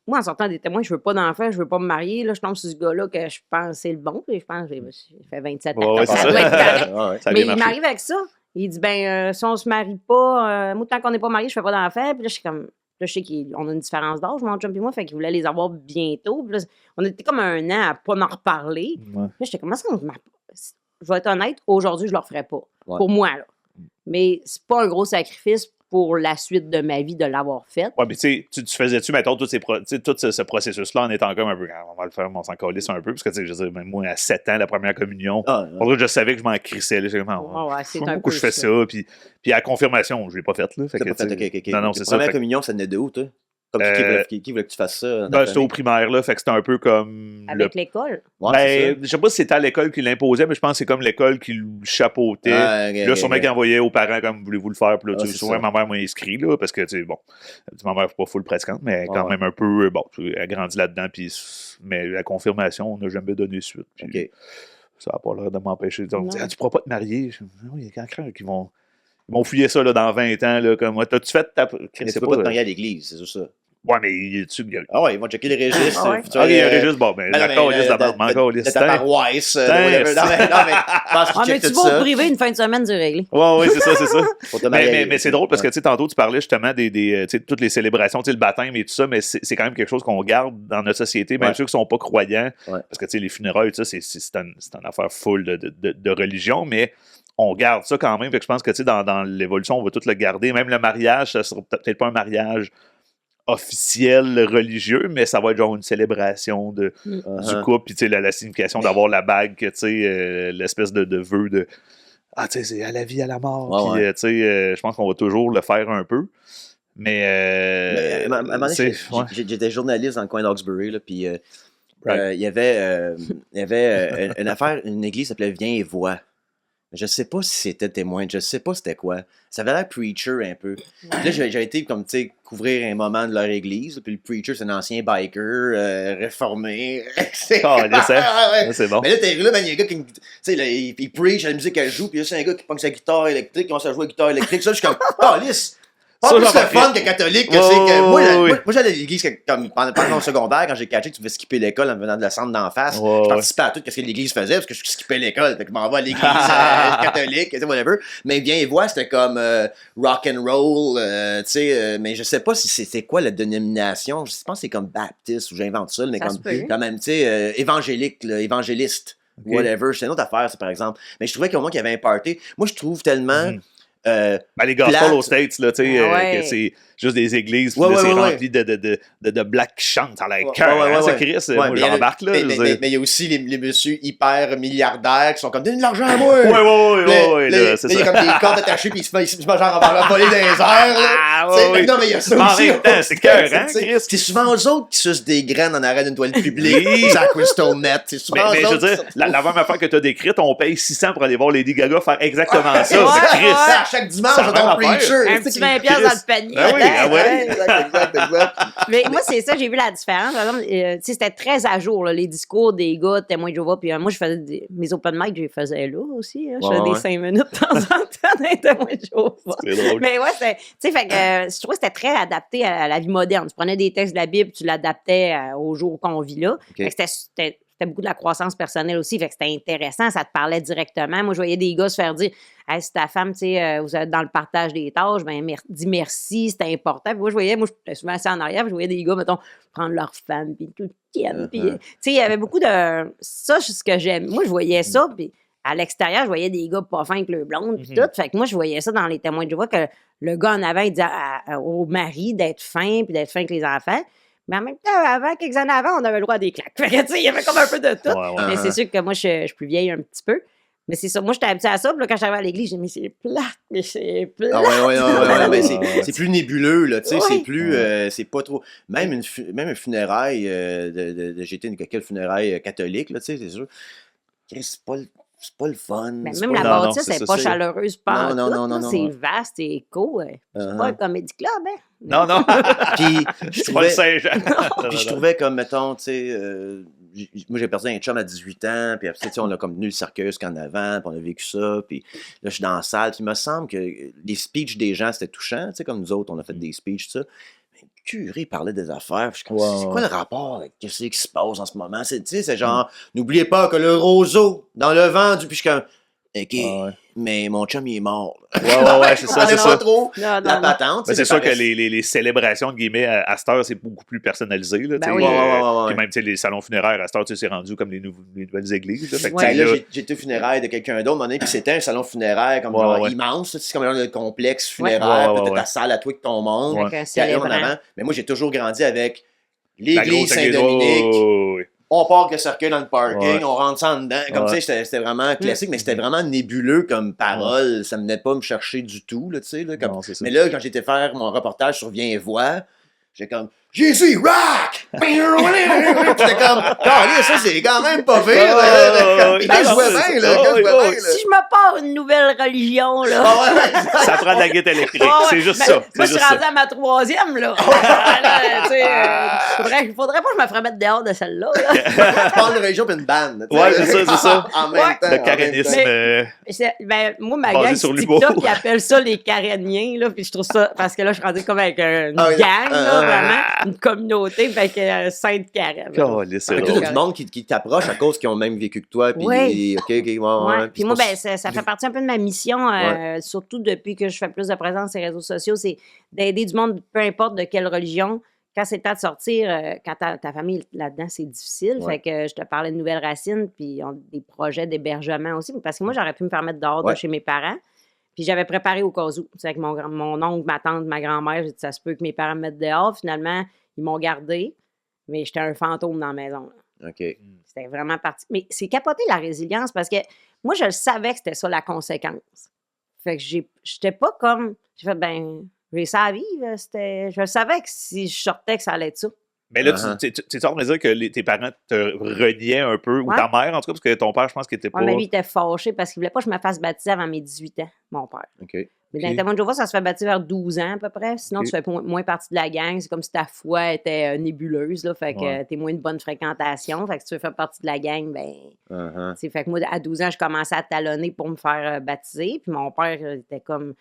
en sortant des témoins, je veux pas d'enfants, je veux pas me marier. Là, je tombe sur ce gars-là que je pense c'est le bon. Puis je pense que j'ai fait 27 ans. Ça doit être correct. Mais il m'arrive avec ça. Il dit, si on se marie pas, moi, tant qu'on n'est pas mariés, je fais pas d'enfants. Puis là, je suis comme, là, je sais qu'on a une différence d'âge, mon chum et moi, fait qu'il voulait les avoir bientôt. Puis là, on était comme 1 an à pas m'en reparler. Là, j'étais comme, ça, je vais être honnête, aujourd'hui, je le referais pas. Pour moi, là. Mais c'est pas un gros sacrifice pour la suite de ma vie de l'avoir fait. Ouais, mais tu faisais-tu, mettons, tout ce processus-là en étant comme un peu, on va le faire, on s'en calisse un peu, parce que, tu sais, je veux dire, même moi, à 7 ans, la première communion, je savais que je m'en crissais, là, c'est un pourquoi je fais ça, puis à la confirmation, je l'ai pas faite, là. Fait que, non, c'est ça. La première communion, ça venait de où, toi? Comme qui voulait que tu fasses ça? C'était au primaire, là. Fait que c'était un peu comme. Avec l'école? Je sais pas si c'était à l'école qui l'imposait, mais je pense que c'est comme l'école qui le chapeautait. Là, sûrement qu'il envoyait aux parents comme voulez-vous le faire. Puis là, souvent, ma mère m'a inscrit, là, parce que, tu sais, bon, ma mère n'est pas full pratiquante, mais quand même un peu, bon, elle a grandi là-dedans. Puis, mais la confirmation, on n'a jamais donné suite. Puis, ça n'a pas l'air de m'empêcher de dire tu pourras pas te marier. Il y a quelqu'un qui vont fouiller ça là, dans 20 ans. Là, comme moi. T'as-tu fait ta. Mais tu peux pas te marier à l'église, c'est ça. Ouais, mais ils vont checker les registres. Il y a un registre, bon, ben, d'accord, liste d'abord, de ta paroisse. Mais tu vas au privé une fin de semaine du réglé. Oui, c'est ça. Mais c'est drôle parce que, tu sais, tantôt, tu parlais justement des toutes les célébrations, le baptême et tout ça, mais c'est quand même quelque chose qu'on garde dans notre société, même ceux qui sont pas croyants. Parce que, tu sais, les funérailles, c'est une affaire full de religion, mais on garde ça quand même. Fait que je pense que, tu sais, dans l'évolution, on va tout le garder. Même le mariage, ça sera peut-être pas un mariage officiel religieux, mais ça va être genre une célébration du couple, puis tu sais, la signification d'avoir la bague, tu sais, l'espèce de vœu de tu sais, c'est à la vie, à la mort, puis tu sais, je pense qu'on va toujours le faire un peu, mais à un moment donné, j'étais journaliste dans le coin d'Hawkesbury, là, puis il y avait une affaire, une église qui s'appelait Viens et Vois. Je sais pas si c'était témoin, je sais pas c'était quoi. Ça avait l'air preacher un peu. Puis là, j'ai été comme, tu sais, couvrir un moment de leur église. Puis le preacher, c'est un ancien biker, réformé. C'est bon. Mais là, t'es là, man, il y a un gars qui, tu sais, il preach, la musique elle joue. Puis là, c'est un gars qui prend sa guitare électrique, qui commence à jouer à la guitare électrique. Ça, je suis comme, lisse. Pas plus le fun que catholique que c'est que. Moi, j'allais à l'église comme pendant mon secondaire, quand j'ai catché que tu pouvais skipper l'école en venant de la centre d'en face. Je participais à tout ce que l'église faisait parce que je skippais l'école. Fait que je m'en vais à l'église catholique, whatever. Mais Viens et Vois, c'était comme rock and roll, tu sais. Mais je sais pas si c'était quoi la dénomination. Je pense que c'est comme baptiste ou j'invente ça, mais quand même, tu sais, évangélique, évangéliste. Whatever. C'est une autre affaire, ça, par exemple. Mais je trouvais qu'au moins qu'il y avait un party. Moi, je trouve tellement. les gospels plates. aux States, là, tu sais, Ouais. que c'est juste des églises, puis Ouais, là, c'est ouais, rempli de blacks qui chantent, ça a l'air cœur, ça, Chris, moi, mais j'embarque, là. Mais il y a aussi les messieurs hyper milliardaires qui sont comme, donne de l'argent à moi! Ouais, là, c'est il y a ça. comme des cordes attachées, puis il se met genre à voler dans les airs, là. Ah, T'sais, ouais. Non, mais il y a ça En aussi. même temps, c'est cœur, hein, T'sais, Chris? C'est souvent eux autres qui sucent des graines en arrêt d'une toile publique, Oui. ça Crystal Met. C'est souvent Mais eux je veux autres dire, qui sont- la même affaire que tu as décrite, on paye 600 pour aller voir Lady Gaga faire exactement ça. Ouais, C'est Chris. ouais. Ça, chaque dimanche, C'est la dans même ton affaire. preacher. Un petit 20$ dans le panier. Ah oui, ah ouais. Exact. Mais moi, c'est ça, j'ai vu la différence. Par exemple, tu sais, c'était très à jour, là, les discours des gars de Témoins de Jéhovah. Puis moi, je faisais mes open mic, je les faisais là aussi. Hein. Je faisais des 5 minutes de temps en temps dans les Témoins de Jéhovah. C'est drôle. Mais ouais, tu sais, fait que je trouvais que c'était très adapté à la vie moderne. Tu prenais des textes de la Bible, tu l'adaptais au jour qu'on vit là. Fait que c'était beaucoup de la croissance personnelle aussi. Fait que c'était intéressant, ça te parlait directement. Moi, je voyais des gars se faire dire hey, si ta femme, tu sais, vous êtes dans le partage des tâches, ben dis merci, c'était important. Puis moi, j'étais souvent assis en arrière, puis je voyais des gars, mettons, prendre leur femme, puis tout tienne. Puis, tu sais, il y avait beaucoup de. Ça, c'est ce que j'aime. Moi, je voyais ça, puis à l'extérieur, je voyais des gars pas fins avec le blonde, puis tout. Fait que moi, je voyais ça dans les Témoins de Jéhovah, que le gars en avant, il disait au mari d'être fin, puis d'être fin avec les enfants. Mais en même temps, quelques années avant, on avait le droit à des claques. Fait que, tu sais, il y avait comme un peu de tout. Ouais. Mais c'est sûr que moi, je suis plus vieille un petit peu. Mais c'est ça. Moi, j'étais habituée à ça. Puis là, quand j'arrivais à l'église, j'ai dit, mais c'est plate, mais c'est plate. Ah ouais, mais c'est plus nébuleux, là, tu sais, Ouais. c'est plus, c'est pas trop, même un funéraille, j'étais quelle funéraille catholique, là, tu sais, c'est sûr, c'est pas le fun. Mais c'est même pas- la Non, bâtisse, c'est elle ça, n'est pas c'est- chaleureuse pas. Non. C'est vaste, c'est éco. C'est pas un comédie club, hein? Non. Puis, je C'est pas le trouvais, Saint-Jean. puis je trouvais comme, mettons, tu sais, moi j'ai perdu un chum à 18 ans, puis après, tu sais, on a comme tenu le cercueil jusqu'en avant, puis on a vécu ça, puis là, je suis dans la salle, puis il me semble que les speeches des gens, c'était touchant, tu sais, comme nous autres, on a fait des speeches, ça. Mais le curé parlait des affaires, puis je suis comme, c'est quoi le rapport avec qu'est-ce qui se passe en ce moment? Tu sais, c'est genre, n'oubliez pas que le roseau, dans le vent du... Puis je suis comme, OK, mais mon chum, il est mort. Ouais, c'est ça, c'est pas ça. trop Non, la non. patente. Ben, tu sais, c'est sûr que paraît- les célébrations, de guillemets, à cette heure, c'est beaucoup plus personnalisé. Là, Ben tu sais, oui. Ouais. puis même, tu sais, les salons funéraires, à cette heure, tu sais, c'est rendu comme les nouvelles églises. Là, fait que, Ouais. tu sais, Ben là, là, j'étais funéraire de quelqu'un d'autre, puis c'était un salon funéraire comme Ouais, genre ouais. immense, c'est comme un genre de complexe funéraire, Ouais, puis t'as ouais. ta salle à toi avec ton monde, Avec un puis allons en célébrant. avant. Mais moi, j'ai toujours grandi avec la l'église grosse église, Saint-Dominique, ouais. on parque le cercueil dans le parking, Ouais. on rentre ça en dedans, comme Ouais. tu sais, c'était vraiment classique, mais c'était vraiment nébuleux comme parole, ça venait pas me chercher du tout, là, tu sais, là, comme... Non, c'est ça. Mais là, quand j'étais faire mon reportage sur Viens Voix, j'étais comme Jésus, rock! Puis j'étais comme, ça c'est quand même pas pire, là. ouais. Puis là, je jouais Non, bien, c'est là, ça. quand je jouais Ouais, bien, ouais. là. Si je me pars une nouvelle religion, là. Ah ouais, Ça prend de la guitare électrique. Ouais, C'est juste mais ça. Moi, C'est je suis juste rendue ça. à ma 3e, là. Là, tu sais, faudrait pas que je me ferais mettre dehors de celle-là. Là. je parle de religion puis une bande. tu sais. Ouais, c'est ça. En même Ouais. temps. Le en carénisme. même temps. Ben, moi, ma Basé gang sur sur l'humour. TikTok, ils appellent ça les caréniens, là, puis je trouve ça, parce que là, je suis rendue comme avec une Ah oui. gang, là, vraiment, une communauté, fait que Sainte-Carène. Caliste, c'est Fait que drôle. t'as du monde qui t'approche à cause qu'ils ont même vécu que toi. Puis, Ouais. OK, Ouais. ouais. Puis moi, ben, ça fait partie un peu de ma mission, surtout depuis que je fais plus de présence sur les réseaux sociaux, c'est d'aider du monde, peu importe de quelle religion. Quand c'est le temps de sortir, quand ta famille est là-dedans, c'est difficile. Ouais. Fait que je te parlais de Nouvelles Racines, puis des projets d'hébergement aussi. Parce que moi, j'aurais pu me faire mettre dehors de Ouais. chez mes parents. Puis j'avais préparé au cas où. Tu sais, avec mon oncle, ma tante, ma grand-mère, j'ai dit ça se peut que mes parents me mettent dehors. Finalement, ils m'ont gardé, mais j'étais un fantôme dans la maison. Là. OK. C'était vraiment parti. Mais c'est capoté la résilience parce que moi, je le savais que c'était ça la conséquence. Fait que j'étais pas comme. J'ai fait, ben, j'ai ça à vivre. Je le savais que si je sortais, que ça allait être ça. Mais là, Uh-huh. tu sors de me dire que tes parents te reniaient un peu, ou Ouais. ta mère, en tout cas, parce que ton père, je pense qu'il était pas. Ouais, mais lui, il était fâché parce qu'il voulait pas que je me fasse baptiser avant mes 18 ans, mon père. OK. Mais dans Ok. les témoins de Jéhovah, ça se fait baptiser vers 12 ans à peu près. Sinon, Ok. tu fais moins partie de la gang. C'est comme si ta foi était nébuleuse. Là, fait que Ouais. t'es moins de bonne fréquentation. Fait que si tu veux faire partie de la gang, ben. Uh-huh. T'sais, fait que moi, à 12 ans, je commençais à talonner pour me faire baptiser. Puis mon père était comme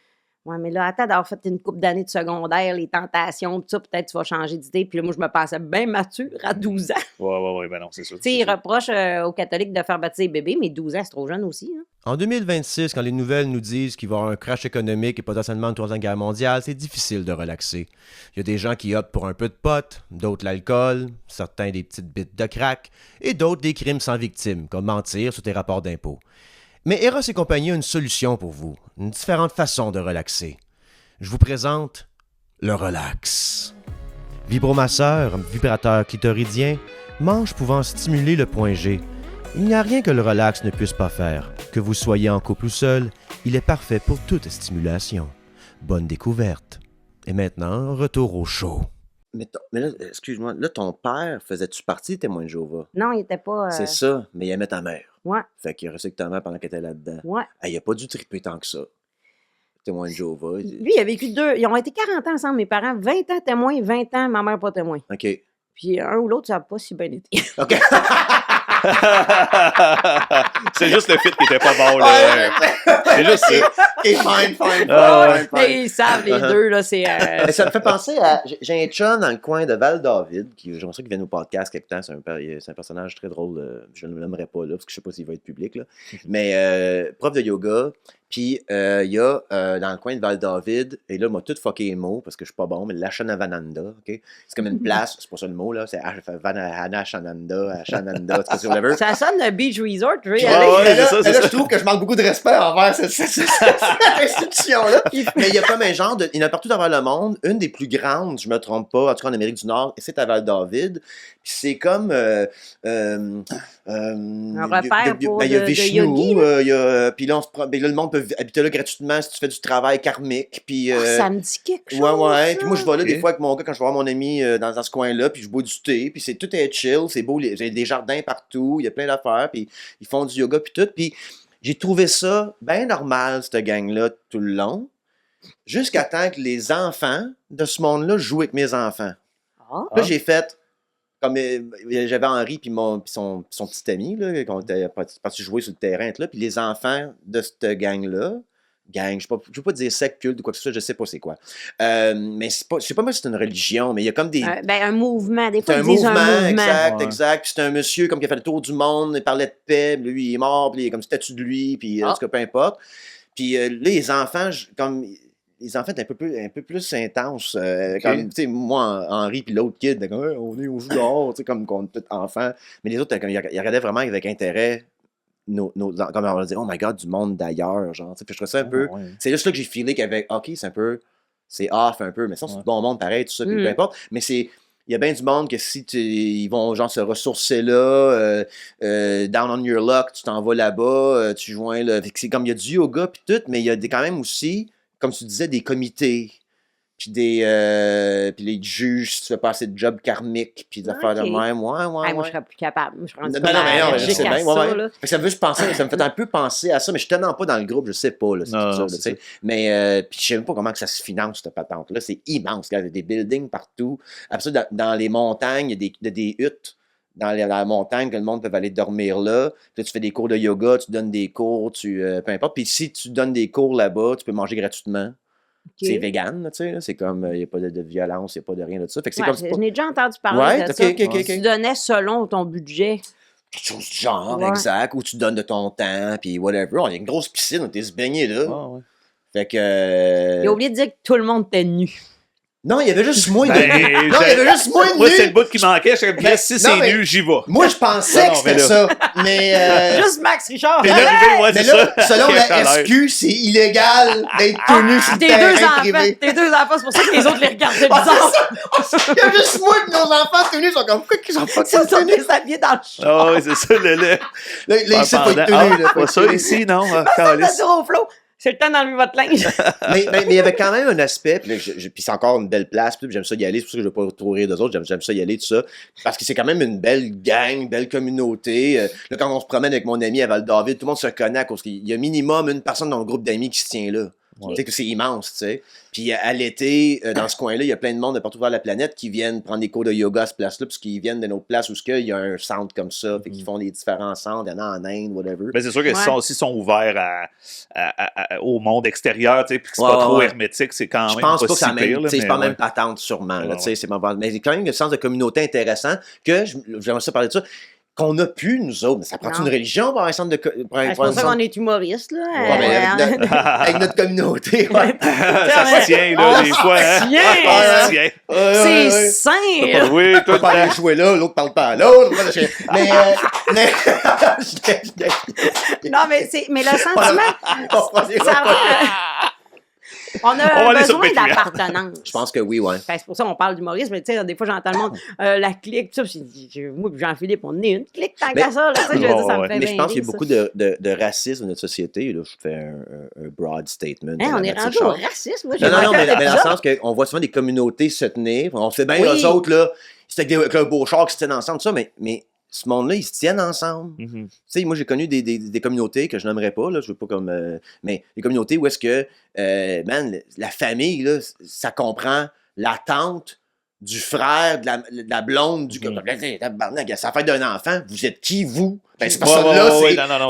ouais, mais là, attends d'avoir fait une couple d'années de secondaire, les tentations, tout ça, peut-être tu vas changer d'idée. Puis là, moi, je me pensais bien mature à 12 ans. Ouais, ben non, c'est ça. Tu sais, ils reprochent aux catholiques de faire baptiser les bébés, mais 12 ans, c'est trop jeune aussi. Hein. En 2026, quand les nouvelles nous disent qu'il va y avoir un crash économique et potentiellement une troisième guerre mondiale, c'est difficile de relaxer. Il y a des gens qui optent pour un peu de pot, d'autres l'alcool, certains des petites bites de crack, et d'autres des crimes sans victime, comme mentir sur tes rapports d'impôts. Mais Eros et compagnie a une solution pour vous, une différente façon de relaxer. Je vous présente le relax. Vibromasseur, vibrateur clitoridien, manche pouvant stimuler le point G. Il n'y a rien que le relax ne puisse pas faire. Que vous soyez en couple ou seul, il est parfait pour toute stimulation. Bonne découverte. Et maintenant, retour au show. Mais là, excuse-moi, là, ton père, faisais-tu partie des témoins de Jéhovah? Non, il était pas... C'est ça, mais il aimait ta mère. Ouais. Fait qu'il restait que ta mère pendant qu'elle était là-dedans. Ouais. Il a pas dû triper tant que ça. Témoin de Jéhovah. Lui, il a vécu ils ont été 40 ans ensemble, mes parents. 20 ans témoin, 20 ans, ma mère pas témoin. OK. Puis un ou l'autre, ça n'a pas si bien été. OK. C'est juste le fit qui était pas bon, là. C'est juste ça. Fine. Mais ils savent, les deux, là, c'est... Mais ça me fait penser à... J'ai un chum dans le coin de Val-David, j'aimerais ça qu'il vienne au podcast quelque temps. C'est un personnage très drôle. Je ne l'aimerais pas, là, parce que je sais pas s'il va être public, là. Mais prof de yoga. Puis, il y a, dans le coin de Val-David, et là, m'a tout fucké les mots, parce que je suis pas bon, mais l'Ashanavananda, OK? C'est comme une place, c'est pas ça le mot, là, c'est Ashananda, whatever. Ça sonne le Beach Resort, tu veux y Ouais, aller? mais là, je trouve que je manque beaucoup de respect envers cette institution-là. Mais il y a comme un genre il y en a partout dans le monde. Une des plus grandes, je me trompe pas, en tout cas en Amérique du Nord, c'est à Val-David. Puis c'est comme... un repère pour il y a Vishnu, yogi, puis là, le monde peut habiter là gratuitement si tu fais du travail karmique. Puis, ça me dit quelque chose. Ouais. Ça. Puis moi, je vais là des fois avec mon gars quand je vais voir mon ami dans ce coin-là, puis je bois du thé, puis tout est chill, c'est beau, il y a des jardins partout, il y a plein d'affaires, puis ils font du yoga, puis tout. Puis j'ai trouvé ça bien normal, cette gang-là, tout le long, jusqu'à temps que les enfants de ce monde-là jouent avec mes enfants. Là, j'ai fait... Comme j'avais Henri puis son petit ami, là, qu'on était parti jouer sur le terrain, là, puis les enfants de cette gang-là, je ne veux pas dire secte, culte ou quoi que ce soit, je sais pas c'est quoi. Mais c'est pas, je sais pas moi si c'est une religion, mais il y a comme des... un mouvement, des fois c'est ils disent un mouvement. Exact. Puis c'est un monsieur comme qui a fait le tour du monde, il parlait de paix, puis lui il est mort, puis il est comme statue de lui, puis en tout cas, peu importe. Puis là, les enfants, les enfants étaient un peu plus intenses. Comme, tu sais, moi, Henri puis l'autre kid, comme, on joue dehors, tu sais, comme qu'on est tous enfants. Mais les autres, ils regardaient vraiment avec intérêt comme on va dire, oh my god, du monde d'ailleurs, genre. Puis je trouvais ça un peu. Ouais. C'est juste là que j'ai filé qu'avec, ok, c'est off un peu, mais ça, c'est du bon monde pareil, tout ça, puis peu importe. Mais il y a bien du monde que si ils vont genre se ressourcer là, down on your luck, tu t'en vas là-bas, tu joins là. C'est comme il y a du yoga puis tout, mais il y a quand même aussi, comme tu disais, des comités, puis puis les juges, si tu fais pas assez de job karmique, puis des affaires de même. Ouais. Moi, je serais plus capable. Je non, je sais bien. Ça me fait un peu penser à ça, mais je suis tellement pas dans le groupe, je sais pas. Là, ça. Mais puis je sais même pas comment que ça se finance, cette patente-là. C'est immense. Il y a des buildings partout. Après ça, dans les montagnes, il y a des huttes. Dans la montagne, que le monde peut aller dormir là. Puis là, tu fais des cours de yoga, tu donnes des cours, peu importe. Puis si tu donnes des cours là-bas, tu peux manger gratuitement. Okay. C'est vegan, tu sais. C'est comme, il n'y a pas de violence, il n'y a pas de rien de ça. Fait que c'est comme je n'ai déjà entendu parler de ça. Tu donnais selon ton budget. Quelque chose du genre, exact. Ou tu donnes de ton temps, puis whatever. Il y a une grosse piscine, on t'es se baigner là. Fait que... Il a oublié de dire que tout le monde était nu. Non, il y avait juste moi de nu. Non, il y avait juste moi de nu. Moi, c'est le bout qui manquait. Je me disais, si c'est nu, j'y vais. Moi, je pensais que c'était ça. Mais. Juste Max Richard. Mais là, selon la SQ, c'est illégal d'être tout nu sur le terrain privé. Tes deux enfants, c'est pour ça que les autres les regardaient bizarre. Il y a juste moi et nos enfants tout nus. Ils sont comme, pourquoi ils sont pas tout nus? Ils sont déshabillés dans le champ. Ah oui, c'est ça. Là, ils savent pas être tout nus. Pas ça ici, non. Au flot. C'est le temps d'enlever votre linge. mais il y avait quand même un aspect, puis c'est encore une belle place, puis j'aime ça y aller, c'est pour ça que je ne vais pas trop rire d'eux autres, j'aime ça y aller, tout ça, parce que c'est quand même une belle gang, une belle communauté. Là, quand on se promène avec mon ami à Val-David, tout le monde se connaît à cause qu'il y a minimum une personne dans le groupe d'amis qui se tient là. Tu sais que c'est immense, tu sais. Puis à l'été, dans ce coin-là, il y a plein de monde de partout vers la planète qui viennent prendre des cours de yoga à ce place-là, parce qu'ils viennent de notre place où il y a un centre comme ça, fait qu'ils font des différents centres, il y en a en Inde, whatever. Mais c'est sûr qu'ils sont ouverts au monde extérieur, tu sais, puis que c'est pas trop hermétique, c'est quand même pas si pire. C'est pas même patente, sûrement, là, tu sais, mais il y a quand même un sens de communauté intéressant que, j'aimerais ça parler de ça. qu'on a pu, nous autres. Mais ça prend une religion pour un centre de... C'est pour ça qu'on est humoriste, là. Avec notre communauté, ouais. Ça se tient, là, des fois. Ça tient! C'est sain! Oui, toi, tu parles jouer là, l'autre parle pas à l'autre. Non, mais le sentiment... On a besoin d'appartenance. Je pense que oui, ouais. C'est pour ça qu'on parle d'humorisme, mais tu sais, des fois, j'entends le monde, la clique, tout ça, moi et Jean-Philippe, on est une clique tant qu'à ça, là, je veux dire, ça me fait mais je pense qu'il y a beaucoup de racisme dans notre société, là, je fais un broad statement. On est rendu au racisme, moi, Non, mais dans le sens qu'on voit souvent des communautés se tenir, on fait bien eux autres, là, c'était avec un beau char qui se tiennent ensemble, ça, mais ce monde-là, ils se tiennent ensemble. Tu sais, moi, j'ai connu des communautés que je n'aimerais pas, là, je veux pas comme... mais des communautés où est-ce que, la famille, là, ça comprend la tante du frère, de la blonde, du... Ça fait d'un enfant, vous êtes qui, vous? Ben, c'est pas ça, là,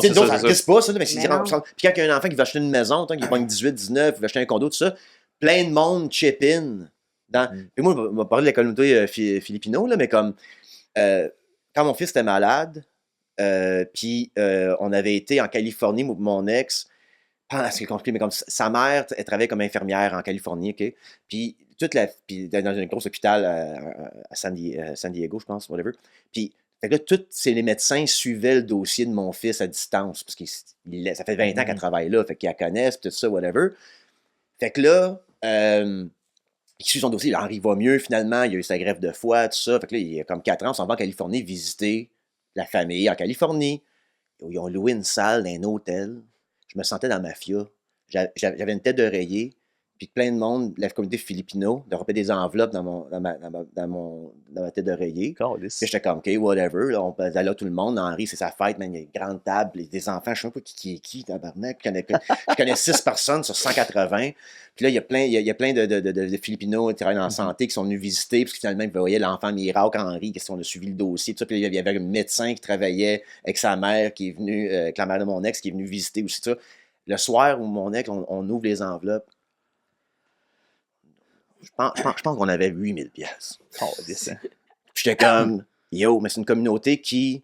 c'est... C'est pas ça, mais c'est dire ensemble. Puis quand il y a un enfant qui va acheter une maison, qui pogne 18, 19, il va acheter un condo, tout ça, plein de monde chip in. Puis moi, on va parler de la communauté filipino, là, mais comme... quand mon fils était malade, puis on avait été en Californie, mon ex, c'est compliqué, mais comme sa mère, elle travaillait comme infirmière en Californie, OK? Puis dans un gros hôpital à San Diego, je pense, whatever. Puis fait que là, tous les médecins suivaient le dossier de mon fils à distance, parce que ça fait 20 ans qu'elle travaille là, fait qu'ils la connaissent, tout ça, whatever. Fait que là, il suit son dossier, Henri va mieux finalement, il a eu sa greffe de foie, tout ça. Fait que là, il y a comme 4 ans, on s'en va en Californie visiter la famille en Californie. Ils ont loué une salle dans un hôtel. Je me sentais dans la mafia. J'avais une tête d'oreiller, puis plein de monde, la communauté filipino, de repérer des enveloppes dans ma tête d'oreiller. Puis j'étais comme, OK, whatever. Là, on peut aller là, tout le monde. Henri, c'est sa fête, man, il y a une grande table, des enfants, je sais pas qui est qui, tabarnak. Je connais 6 personnes sur 180. Puis là, il y a plein de Filipinos qui travaillent en santé qui sont venus visiter, parce que finalement, ils voyaient l'enfant miracle, Henri, qu'on a suivi le dossier. Tout ça. Puis là, il y avait un médecin qui travaillait avec sa mère, qui est venu, avec la mère de mon ex, qui est venu visiter aussi ça. Le soir où mon ex, on ouvre les enveloppes, je pense qu'on avait 8000 pièces. J'étais comme, yo, mais c'est une communauté qui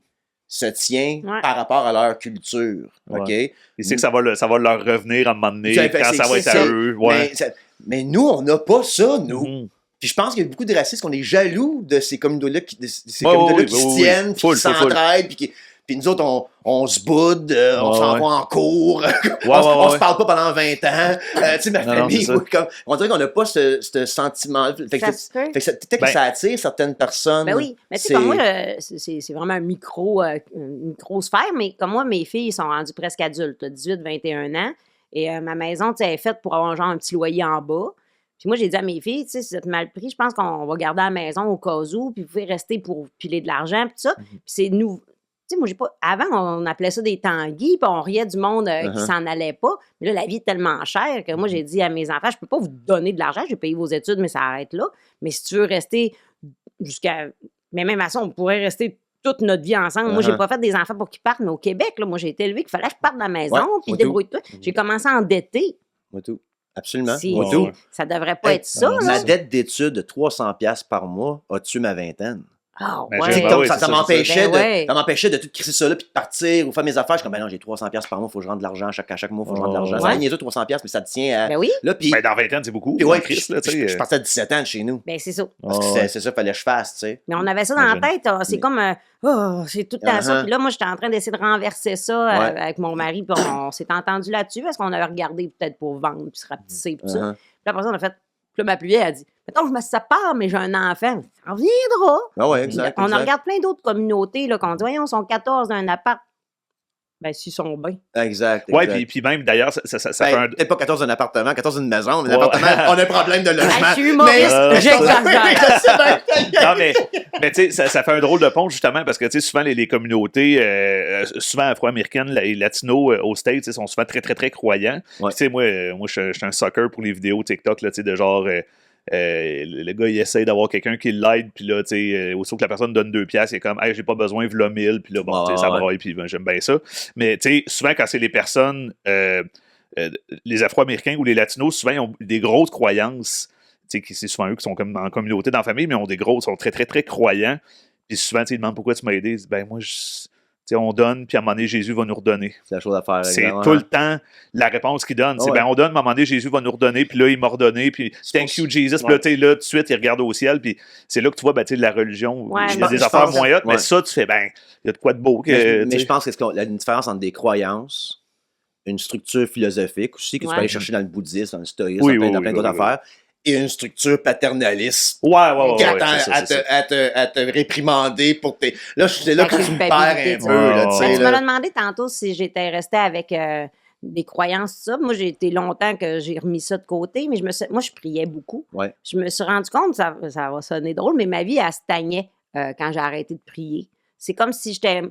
se tient par rapport à leur culture. OK? Et c'est que ça va leur revenir à un moment donné, quand ça va être à eux. Mais nous, on n'a pas ça, nous. Puis je pense qu'il y a beaucoup de racistes qu'on est jaloux de ces communautés-là qui se tiennent, qui s'entraident, puis nous autres, on se boude, on s'en va en cours, on se parle pas pendant 20 ans. Tu sais, ma famille, on dirait qu'on n'a pas ce sentiment. Peut-être que ça attire certaines personnes. Ben oui, mais tu sais, comme moi, c'est vraiment une micro-sphère, mais comme moi, mes filles sont rendues presque adultes, 18, 21 ans, et ma maison, est faite pour avoir genre un petit loyer en bas. Puis moi, j'ai dit à mes filles, tu sais, si vous êtes mal pris, je pense qu'on va garder à la maison au cas où, puis vous pouvez rester pour piler de l'argent, puis tout ça. Puis c'est nous. Tu sais, moi, j'ai pas. Avant, on appelait ça des tanguis, puis on riait du monde qui s'en allait pas. Mais là, la vie est tellement chère que moi, j'ai dit à mes enfants, je peux pas vous donner de l'argent, je vais payer vos études, mais ça arrête là. Mais si tu veux rester jusqu'à. Mais même à ça, on pourrait rester toute notre vie ensemble. Moi, j'ai pas fait des enfants pour qu'ils partent, mais au Québec, là, moi, j'ai été élevée qu'il fallait que je parte de la maison, puis débrouille-toi. J'ai commencé à endetter. Moi, tout. Absolument. Ça devrait pas être ça. Ma dette d'études de 300$ par mois a tué ma vingtaine. Ah, ça m'empêchait de tout crisser ça là puis de partir ou faire mes affaires. Je suis comme, ben non, j'ai 300$ par mois, il faut que je rentre de l'argent. À chaque mois, il faut que je rentre de l'argent. Ça niaiseux 300$, mais ça te tient à. Ben oui. Là, puis, dans 20 ans, c'est beaucoup. Puis je partais à 17 ans de chez nous. Ben, c'est ça. Parce que c'est ça qu'il fallait que je fasse, tu sais. Mais on avait ça dans la tête. C'est comme, c'est tout le temps ça. Puis là, moi, j'étais en train d'essayer de renverser ça avec mon mari. Puis on s'est entendu là-dessus parce qu'on avait regardé peut-être pour vendre, puis se rapetisser, tout ça. Puis après ça, on a fait. Puis là, ma plus vieille a dit, mettons, je me sépare, mais j'ai un enfant. Ça reviendra. Ah ouais, exact. On regarde plein d'autres communautés là, qu'on dit, voyons, ils sont 14 dans un appart. Ben, s'ils sont bien. Exact. Ouais, puis même, d'ailleurs, ça fait un... Peut-être pas 14 d'un appartement, 14 d'une maison, mais appartement, on a un problème de logement. Je suis humoriste, j'exagère. Non, mais tu sais, ça fait un drôle de pont, justement, parce que, tu sais, souvent, les communautés, souvent afro-américaines et latinos aux States, sont souvent très, très, très croyants. Tu sais, moi, je suis un sucker pour les vidéos TikTok, là, tu sais, de genre... le gars, il essaie d'avoir quelqu'un qui l'aide, puis là, tu sais, aussitôt que la personne donne 2$, il est comme, hey, j'ai pas besoin, v'là 1000, puis là, bon, tu sais, ça braille, puis ben, j'aime bien ça. Mais, tu sais, souvent, quand c'est les personnes, les Afro-Américains ou les Latinos, souvent, ils ont des grosses croyances, tu sais, c'est souvent eux qui sont comme en communauté, dans la famille, mais ils ont des grosses, sont très, très, très croyants. Puis souvent, ils demandent pourquoi tu m'as aidé. Ils disent, ben moi, on donne, puis à un moment donné, Jésus va nous redonner. C'est la chose à faire. C'est tout le temps la réponse qu'il donne. C'est ben on donne, à un moment donné, Jésus va nous redonner, puis là, il m'a redonné, puis thank you, Jesus. Puis là, tout de suite, il regarde au ciel, puis c'est là que tu vois, la religion, il y a des affaires moins hautes, mais ça, tu fais, il y a de quoi de beau. Mais je pense qu'il y a une différence entre des croyances, une structure philosophique aussi, que tu peux aller chercher dans le bouddhisme, dans le stoïsme, dans plein d'autres affaires. Et une structure paternaliste qui attend à te réprimander pour tes... Là, c'est là que tu me perds un peu. Tu me l'as demandé tantôt si j'étais restée avec des croyances, ça. Moi, j'ai été longtemps que j'ai remis ça de côté, mais moi, je priais beaucoup. Ouais. Je me suis rendu compte, ça va sonner drôle, mais ma vie, elle stagnait quand j'ai arrêté de prier. C'est comme si j'étais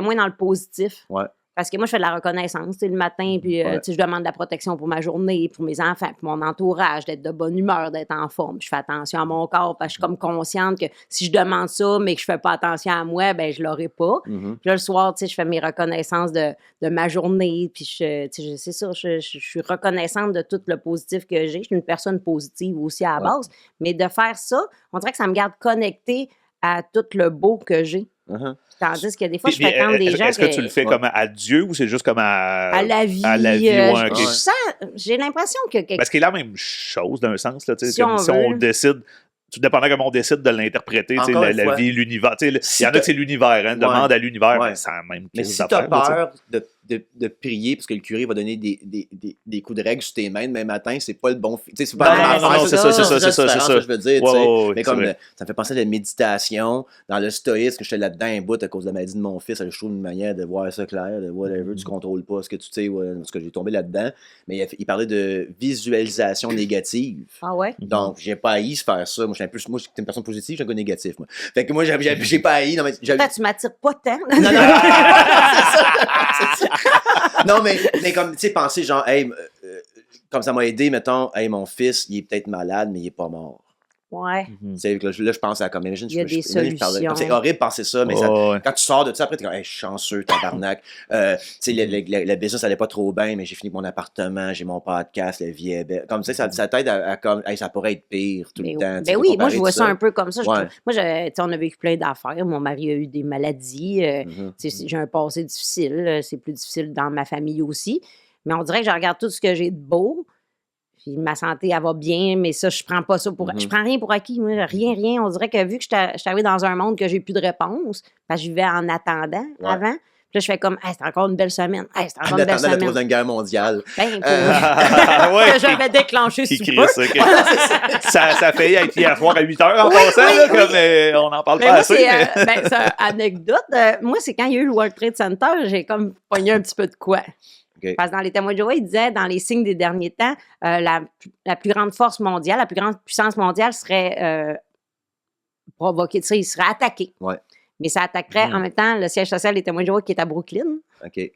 moins dans le positif. Ouais. Parce que moi, je fais de la reconnaissance le matin, puis je demande de la protection pour ma journée, pour mes enfants, pour mon entourage, d'être de bonne humeur, d'être en forme. Je fais attention à mon corps parce que je suis comme consciente que si je demande ça, mais que je fais pas attention à moi, ben je l'aurai pas. Puis là, le soir, je fais mes reconnaissances de ma journée, puis c'est ça, je suis reconnaissante de tout le positif que j'ai. Je suis une personne positive aussi à la base, mais de faire ça, on dirait que ça me garde connectée à tout le beau que j'ai. Tandis que des fois, je fréquente des gens. Est-ce que tu le fais comme à Dieu ou c'est juste comme à la vie? À la vie, j'ai l'impression que. Parce qu'il est la même chose d'un sens. Là, si on décide. Tout dépendant comment on décide de l'interpréter, la vie, l'univers. Il y en a que c'est l'univers, demande à l'univers, mais c'est la même chose. Mais si tu as peur de prier, parce que le curé va donner des coups de règle sur tes mains demain matin, c'est pas le bon... C'est pas non, c'est ça. Je veux dire, mais comme ça me fait penser à la méditation, dans le stoïsme, que j'étais là-dedans un bout à cause de la maladie de mon fils, je trouve une manière de voir ça clair, de whatever, tu contrôles pas ce que tu sais, parce que j'ai tombé là-dedans, mais il parlait de visualisation négative. Ah ouais? Donc, j'ai pas haï se faire ça. Moi, je suis une personne positive, je suis un gars négatif, moi. Fait que moi, j'ai pas haï. Peut-être tu m'attires pas tant. Non, c'est ça. Non, mais comme, tu sais, penser genre, hey, comme ça m'a aidé, mettons, hey, mon fils, il est peut-être malade, mais il est pas mort. Ouais. Là, je pense à comme, imagine, il y a des solutions. C'est horrible de penser ça, mais quand tu sors de ça, après, tu es comme, hey, je suis chanceux, tabarnak. Tu sais, le business allait pas trop bien, mais j'ai fini mon appartement, j'ai mon podcast, la vie est belle. Comme ça t'aide à comme, hey, ça pourrait être pire tout le temps. Ben oui, moi, je vois ça un peu comme ça. Moi, on a vécu plein d'affaires. Mon mari a eu des maladies. J'ai un passé difficile. C'est plus difficile dans ma famille aussi. Mais on dirait que je regarde tout ce que j'ai de beau. Puis ma santé, elle va bien, mais ça, je prends pas ça pour... Je prends rien pour acquis, moi, rien. On dirait que vu que je suis arrivée dans un monde que j'ai plus de réponse, parce que je vivais en attendant avant, puis là, je fais comme, hey, c'est encore une belle semaine. Hey, c'est encore une belle semaine. En attendant la Troisième Guerre mondiale. Ben, que j'avais déclenché sous peu. Ça fait être hier soir à 8h en passant, comme on n'en parle pas assez. C'est une anecdote. Moi, c'est quand il y a eu le World Trade Center, j'ai comme pogné un petit peu de quoi. Okay. Parce que dans les témoins de Jéhovah, il disait, dans les signes des derniers temps, la plus grande force mondiale, la plus grande puissance mondiale serait provoquée, il serait attaqué. Ouais. Mais ça attaquerait en même temps le siège social des témoins de Jéhovah qui est à Brooklyn. OK. Fait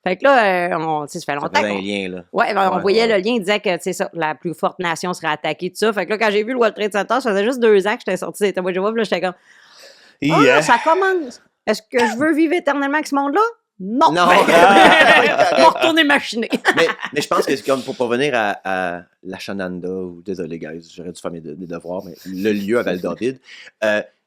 que là, ça fait longtemps. Ça faisait un lien, là. Ouais, on voyait le lien, il disait que, c'est ça, la plus forte nation serait attaquée, tout ça. Fait que là, quand j'ai vu le World Trade Center, ça faisait juste 2 ans que j'étais sortie des témoins de Jéhovah, puis là, j'étais comme, ça commence. Est-ce que je veux vivre éternellement avec ce monde-là? Non! On va retourner machiner. mais je pense que c'est comme pour revenir à la Shananda, ou désolé, guys, j'aurais dû faire mes devoirs, mais le lieu à Val-David,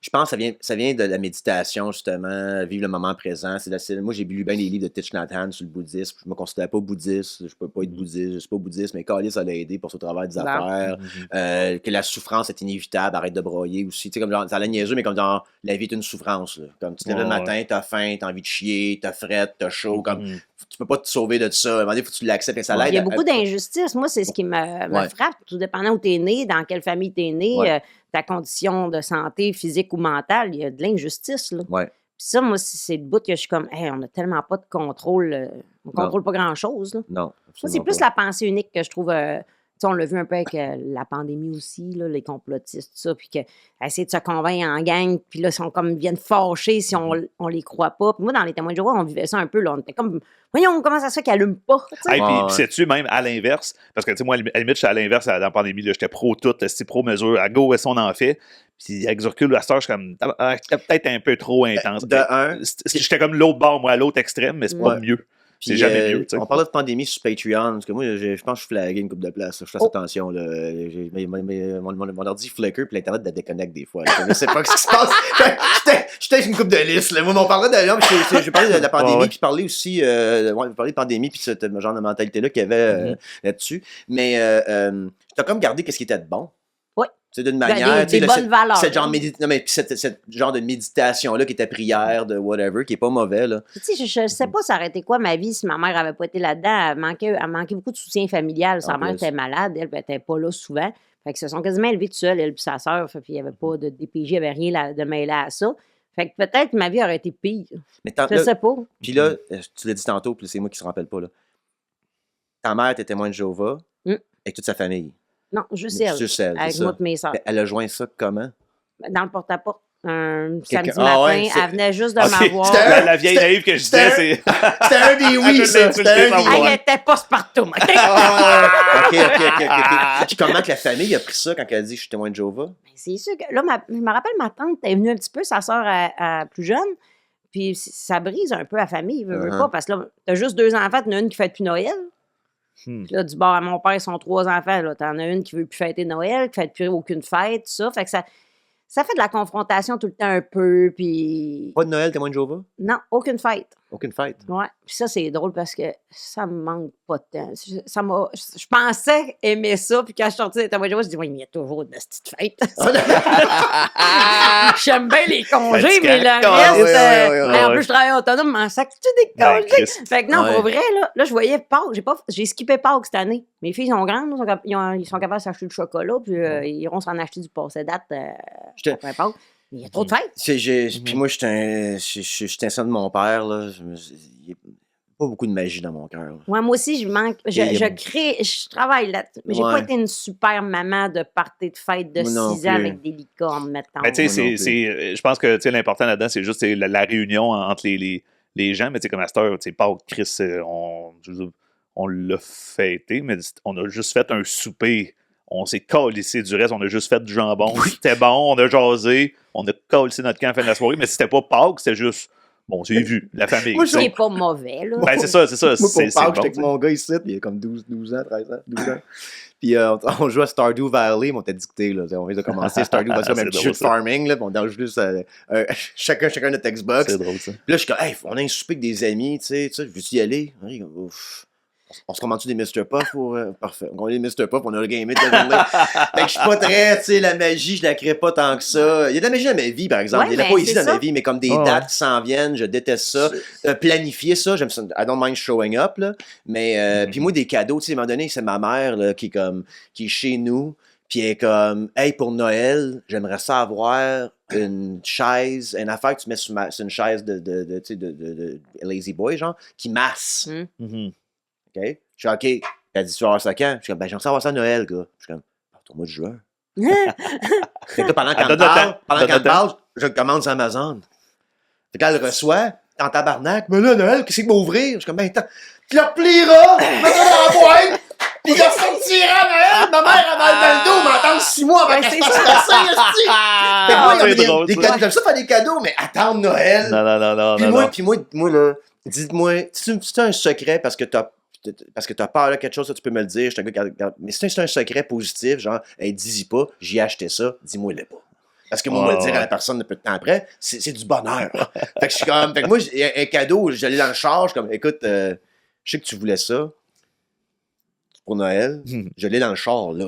je pense que ça vient de la méditation, justement, vivre le moment présent. Moi, j'ai lu bien les livres de Thich Nhat Hanh sur le bouddhisme. Je ne me considère pas bouddhiste, je peux pas être bouddhiste, je suis pas bouddhiste, mais Kali, ça l'a aidé pour son travail des affaires, que la souffrance est inévitable, arrête de broyer aussi. Tu sais, comme genre, ça a l'air niaiseux, mais comme genre, la vie est une souffrance. Là. Comme tu te lèves le matin, t'as faim, t'as envie de chier, t'as frette, t'as chaud, comme tu peux pas te sauver de ça. À un moment donné, il faut que tu l'acceptes et ça l'aide. Il y a beaucoup d'injustices. Moi, c'est ce qui me frappe, tout dépendant où tu es né, dans quelle famille tu es né, ta condition de santé physique ou mentale, il y a de l'injustice. Là. Ouais. Puis ça, moi, c'est le bout que je suis comme, hey, on n'a tellement pas de contrôle. On contrôle pas grand-chose. Là. Non. Moi, c'est plus la pensée unique que je trouve. On l'a vu un peu avec la pandémie aussi, là, les complotistes, tout ça, puis essayer de se convaincre en gang, puis là, ils viennent fâcher si on les croit pas. Puis moi, dans les témoins de Jéhovah, on vivait ça un peu, là, on était comme, voyons, comment ça se fait qu'ils n'allument pas? Puis sais-tu, même à l'inverse, parce que, tu sais, moi, à la limite, je suis à l'inverse dans la pandémie, j'étais pro-tout, c'était pro-mesure, à go, est-ce qu'on en fait? Puis avec du recul, à cette heure, je suis comme, c'était peut-être un peu trop intense. De un, j'étais comme l'autre bord, moi, à l'autre extrême, mais c'est pas mieux. c'est jamais mieux. On parlait de pandémie sur Patreon, parce que moi, je pense que je suis flagué une couple de places. Je fais attention. Là. Mon ordi flicker, puis l'Internet déconnecte des fois. Là. Je ne sais pas ce qui se passe. J'étais une couple de listes. Moi, on parlait de j'ai parlé de la pandémie, puis parler aussi parler de pandémie, puis ce genre de mentalité-là qu'il y avait là-dessus. Mais tu as comme gardé qu'est-ce qui était de bon. C'est d'une manière. Des bonnes valeurs. Cette genre de méditation-là qui était prière, de whatever, qui est pas mauvais. Là. Je sais pas ça aurait été quoi ma vie si ma mère avait pas été là-dedans. Elle manquait beaucoup de soutien familial. Sa mère était malade, elle était pas là souvent. Fait que se sont quasiment élevés tout seuls, elle et sa sœur. Puis il n'y avait pas de DPJ, il n'y avait rien de mêlé à ça. Fait que peut-être ma vie aurait été pire. Mais je sais pas. Puis là, tu l'as dit tantôt, puis c'est moi qui ne se rappelle pas. Là. Ta mère était témoin de Jéhovah avec toute sa famille. Non, juste elle. Avec moi et mes soeurs. Elle a joint ça comment? Dans le porte-à-porte. Un samedi matin, elle venait juste de m'avoir. La vieille naïve que je disais, c'est... C'était un des oui, ça. Elle était passe-partout. OK. Puis comment que la famille a pris ça quand elle a dit « je suis témoin de Jéhovah » ? C'est sûr que... Là, je me rappelle, ma tante est venue un petit peu, sa sœur plus jeune, puis ça brise un peu la famille, veut pas, parce que là, t'as juste 2 enfants, t'en as une qui fête plus Noël. Puis là, du bord à mon père, ils sont 3 enfants. Là, t'en as une qui veut plus fêter Noël, qui fête plus aucune fête, tout ça. Fait que ça fait de la confrontation tout le temps un peu, puis... Pas de Noël, témoin de Jéhovah? Non, aucune fête. Aucune fête? Ouais. Puis ça, c'est drôle parce que ça me manque pas de temps. Je pensais aimer ça, puis quand je suis sortie des témoins de Jéhovah, je dis, oui, mais il y a toujours de petites fêtes. J'aime bien les congés, mais le reste... En plus, je travaille autonome, mais en sac-tu des congés? Fait que non, pour vrai, là, je voyais Pâques. J'ai skippé Pâques cette année. Mes filles sont grandes, ils sont capables de s'acheter du chocolat, puis ils iront s'en acheter du passé-date après Pâques. Il y a trop de fêtes. Puis moi, je suis un son de mon père. Là. Il n'y a pas beaucoup de magie dans mon cœur. Ouais, moi aussi, je travaille là-dessus. Mais j'ai pas été une super maman de party de fête de 6 ans avec des licornes, mettons. Mais tu sais, je pense que l'important là-dedans, c'est juste la réunion entre les gens. Mais tu sais, comme à cette heure, Pâques, Chris, on l'a fêté, mais on a juste fait un souper. On s'est calissé du reste, on a juste fait du jambon. C'était bon, on a jasé, on a calissé notre camp à la fin de la soirée, mais c'était pas Pâques, c'était juste, bon, c'est vu, la famille. Moi, c'est pas mauvais, là. Ben, c'est ça. Moi, pour Pâques, j'étais avec mon gars ici, il a comme 12 ans, 13 ans. Puis on joue à Stardew Valley, mais on t'a dicté, là. On vient de commencer Stardew Valley, même petit jeu de farming, là. On danse juste chacun notre Xbox. C'est drôle, ça. Puis là, je suis comme, hey, on a un souper avec des amis, tu sais, veux-tu y aller? On se commande-tu des Mr. Puff pour. Parfait. On commande des Mr. Puff, on a le game de la journée. Fait que je suis pas très, tu sais, la magie, je la crée pas tant que ça. Il y a de la magie dans ma vie, par exemple. Il y en a pas ici dans ma vie, mais comme des dates qui s'en viennent, je déteste ça. Planifier ça, j'aime ça. I don't mind showing up, là. Mais, puis moi, des cadeaux, tu sais, à un moment donné, c'est ma mère, là, qui est chez nous, puis elle est comme, hey, pour Noël, j'aimerais ça avoir une chaise, une affaire que tu mets sur une chaise de Lazy Boy, genre, qui masse. OK? Je suis OK. Elle dit, tu vas avoir ça quand? Je suis comme, ben, j'aimerais savoir ça à Noël, gars. Je suis comme, au mois de juin. Fait que pendant qu'elle parle, je commande sur Amazon. Fait qu'elle reçoit, en tabarnak, mais là, Noël, qu'est-ce qu'il va ouvrir? Je suis comme, ben, tu le replieras, mets-ça dans la boîte, pis il sortira Noël. Ma mère, elle a dans le dos, m'attend 6 mois avant que c'est ça, des cadeaux. J'aime ça faire des cadeaux, mais attendre Noël. Non. Puis moi, là, dites-moi, c'est un secret parce que t'as peur de quelque chose, ça, tu peux me le dire. Mais si c'est un secret positif, genre, hey, dis-y pas, j'ai acheté ça, dis-moi-le pas. Parce que moi, le dire à la personne un peu de temps après, c'est du bonheur. Fait que je suis comme, fait que moi, un cadeau, j'allais dans le char, je suis comme, écoute, je sais que tu voulais ça pour Noël, je l'ai dans le char, là.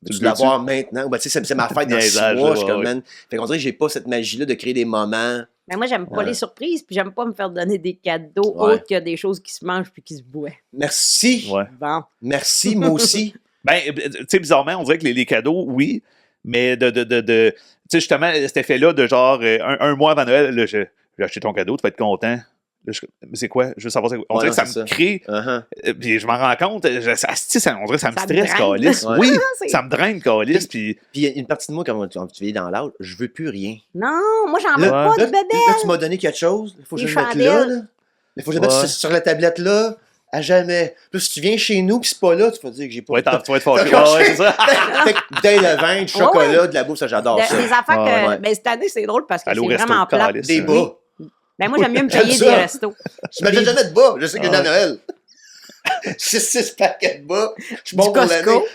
Tu veux l'avoir maintenant? Ben, tu sais, c'est ma fête dans 6 mois. Je suis comme, man. Fait qu'on dirait que j'ai pas cette magie-là de créer des moments. Mais moi, j'aime pas les surprises, puis j'aime pas me faire donner des cadeaux autres que des choses qui se mangent puis qui se boivent. Merci. Bon. Merci, moi aussi. Ben, tu sais, bizarrement, on dirait que les cadeaux, oui, mais tu sais, justement, cet effet-là de genre, un mois avant Noël, là, j'ai acheté ton cadeau, tu vas être content. Là, mais c'est quoi? Je veux savoir. On dirait que ça me crée. Puis je m'en rends compte. On dirait que ça me stresse, calice. Oui, ça me draine, calice. Puis il y a une partie de moi, comme tu vieillis dans l'âge, je veux plus rien. Non, moi, j'en veux pas de bébé. Là, tu m'as donné quelque chose. Il faut que je le mette là. Il faut que je le mette sur la tablette là. À jamais. Là, si tu viens chez nous pis c'est pas là, tu vas dire que j'ai pas... Tu vas être fâché. C'est ça. Fait que bouteille de vin, du chocolat, de la bouffe, ça, j'adore ça. Des affaires que... Mais cette année, c'est drôle parce que c'est vraiment plate. Des bas. Ben moi, j'aime mieux me J'aime payer ça. des restos. Je m'achète jamais de bas. Je sais qu'il y en a à Noël. 6 paquets de bas. Je suis bon Du pour l'année. Costco.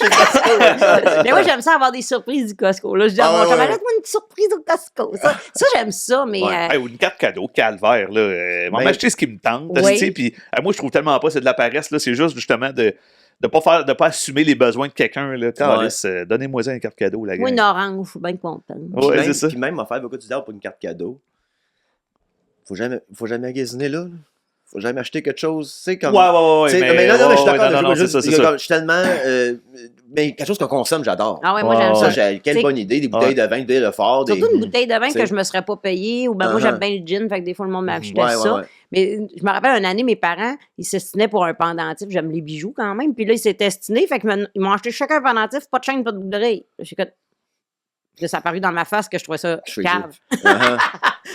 Chez Costco, ouais. Mais moi, j'aime ça avoir des surprises du Costco. Là, je dis à Ah, mon ouais, chum, ouais. achète-moi une surprise au Costco. Ça j'aime ça, mais... Ouais. Hey, ou une carte cadeau, calvaire, là. M'en Ben, acheter ce qui me tente. oui. Tu sais, puis moi, je trouve tellement pas c'est de la paresse, là. C'est juste, justement, de pas assumer les besoins de quelqu'un, là. Calisse, donnez-moi une carte cadeau, la Moi, gang. une orange, je suis bien contente. Puis Ouais, même, c'est ça. Puis même, m'a fait beaucoup d'idées pour une carte cadeau. Faut jamais magasiner là. Faut jamais acheter quelque chose, tu sais, comme... Ouais. Tu sais, Mais, mais non, je suis d'accord. non, Je c'est ça. je suis tellement... mais quelque chose qu'on consomme, j'adore. Ah ouais, moi, j'aime ça. Quelle bonne idée. Des bouteilles de vin, des bouteilles de fort. Surtout une bouteille de vin t'sais. que je me serais pas payée, ou ben moi, j'aime bien le gin, fait que des fois, le monde m'achetait ça. Ouais. Mais je me rappelle, une année, mes parents, ils s'estinaient pour un pendentif. J'aime les bijoux quand même. Puis là, ils s'étaient estinés, fait qu'ils m'ont acheté chacun un pendentif, pas de chaîne, pas de boucle d'oreille. Là, ça a apparu dans ma face que je trouvais ça cave.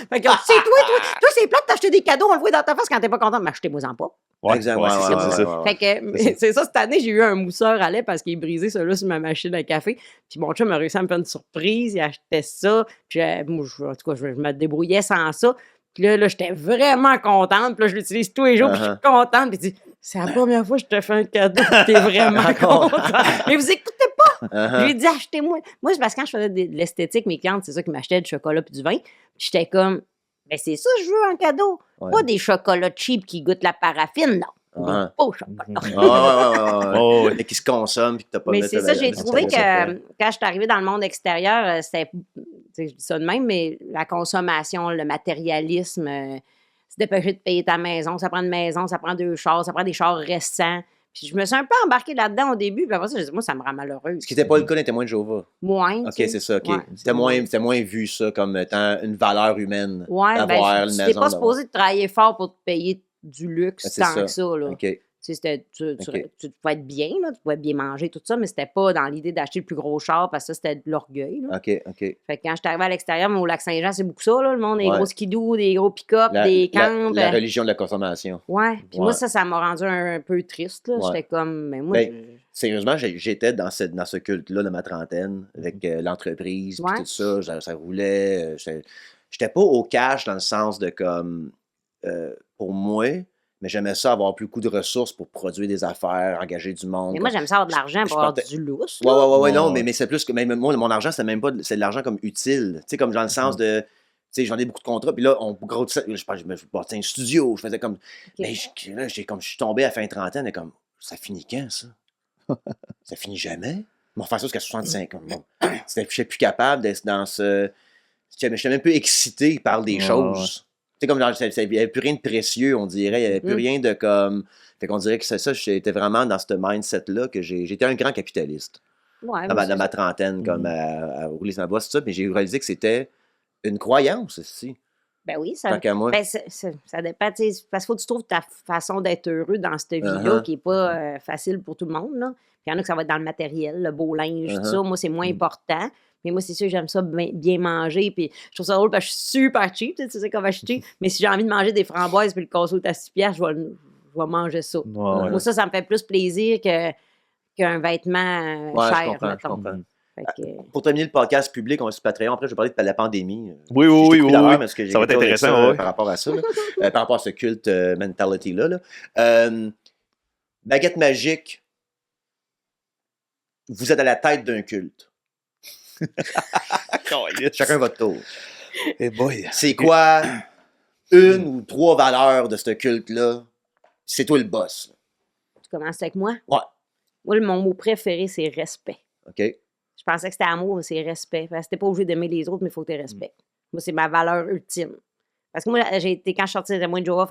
Fait que, c'est toi, c'est plate, t'as acheté des cadeaux, on le voit dans ta face quand t'es pas content, mais achetez-moi-en pas. Ouais, Exact, ouais, c'est ouais, ça. ouais. Fait que, c'est ça, cette année, j'ai eu un mousseur à lait parce qu'il est brisé, celui-là, sur ma machine à café. Puis mon chum a réussi à me faire une surprise, il achetait ça. Puis moi, en tout cas, je me débrouillais sans ça. Puis là, j'étais vraiment contente. Puis là, je l'utilise tous les jours, puis je suis contente. Puis il dit, c'est la première fois que je te fais un cadeau, puis t'es vraiment contente. Mais vous écoutez pas! Je lui ai dit, achetez-moi. Moi, c'est parce que quand je faisais de l'esthétique, mes clientes, c'est ça qui m'achetaient du chocolat puis du vin. Puis j'étais comme, ben c'est ça, je veux un cadeau. Ouais. Pas des chocolats cheap qui goûtent la paraffine, non. Ouais. Pas au chocolat. Ouais. Mais qui se consomment puis que t'as pas Mais mettre c'est ça, j'ai trouvé que après. quand je suis arrivée dans le monde extérieur, c'était, je dis ça de même, mais la consommation, le matérialisme, se dépêcher de payer ta maison, ça prend une maison, ça prend 2 chars, ça prend des chars récents. Puis je me suis un peu embarquée là-dedans au début, puis après ça, j'ai dit, moi, ça me rend malheureuse. Ce qui n'était pas le cas des témoins de Jéhovah. Moins. Ok, tu sais. c'est ça, ok. Ouais. C'était moins vu ça comme étant une valeur humaine. Ouais, d'avoir ben, une tu t'es maison, pas d'avoir- supposé de travailler fort pour te payer du luxe C'est tant ça. que ça, là. Ok. Tu sais, tu Ok. pouvais être bien, là, tu pouvais bien manger, tout ça, mais c'était pas dans l'idée d'acheter le plus gros char parce que ça, c'était de l'orgueil. Là. Ok. Fait que quand je suis arrivée à l'extérieur, mais au Lac-Saint-Jean, c'est beaucoup ça, là, le monde, des Ouais. gros skidoo, des gros pick-up, des camps. La religion de la consommation. Ouais, puis Ouais. moi, ça m'a rendu un peu triste, là. Ouais. J'étais comme, mais moi, Ben, Sérieusement, j'étais dans ce culte-là de ma trentaine, avec l'entreprise, puis Ouais. tout ça, ça roulait. J'étais pas au cash dans le sens de comme, pour moi, mais j'aimais ça avoir plus de ressources pour produire des affaires, engager du monde. mais moi, j'aime ça avoir de l'argent je pour avoir partais- du lousse. là. Ouais, non, Ouais. mais c'est plus que, même moi, mon argent, c'est même pas, c'est de l'argent comme utile, tu sais, comme dans le sens de, tu sais, j'en ai beaucoup de contrats, puis là, on grossissait, je bâtais un studio, je faisais comme, mais là, je suis tombé à fin trentaine, et comme, ça finit quand, ça? Ça finit jamais? On va faire ça jusqu'à 65 ans. Bon, je n'étais plus capable d'être dans ce... J'étais même peu excité par des choses. Tu sais, comme il n'y avait plus rien de précieux, on dirait. Il n'y avait plus rien de comme... Fait qu'on dirait que c'est ça, j'étais vraiment dans ce mindset-là que j'étais un grand capitaliste. Ouais, Dans moi, ma trentaine, comme à rouler sur ma bosse, tout ça. Mais j'ai réalisé que c'était une croyance aussi. ben oui, ça, Tant qu'à moi. ben, ça dépend, tu sais, parce qu'il faut que tu trouves ta façon d'être heureux dans cette vie-là, qui n'est pas facile pour tout le monde, là. Puis il y en a que ça va être dans le matériel, le beau linge, tout ça. Moi, c'est moins important. Mais moi, c'est sûr, j'aime ça bien manger. Puis je trouve ça drôle parce que je suis super cheap, tu sais comment je suis cheap. Mais si j'ai envie de manger des framboises puis le casseau à 6 piastres, je vais manger ça. Moi, ça me fait plus plaisir qu'un vêtement Ouais, cher, je comprends. mettons. Fait que, Pour terminer le podcast public, on va sur Patreon. Après, je vais parler de la pandémie. Oui. Parce que j'ai Ça va être quelque chose avec intéressant, ça, ouais. par rapport à ça, là. Par rapport à ce culte mentality-là. Là. Baguette magique, vous êtes à la tête d'un culte. Chacun votre tour. Eh boy. C'est quoi une ou 3 valeurs de ce culte-là? C'est toi le boss. Là. tu commences avec moi? Ouais. Moi, mon mot préféré, c'est respect. OK? Je pensais que c'était amour, mais c'est respect. Parce que t'es pas obligé d'aimer les autres, mais il faut que tu respectes. Moi, c'est ma valeur ultime. Parce que moi, quand je suis sortie des témoins de Jéhovah,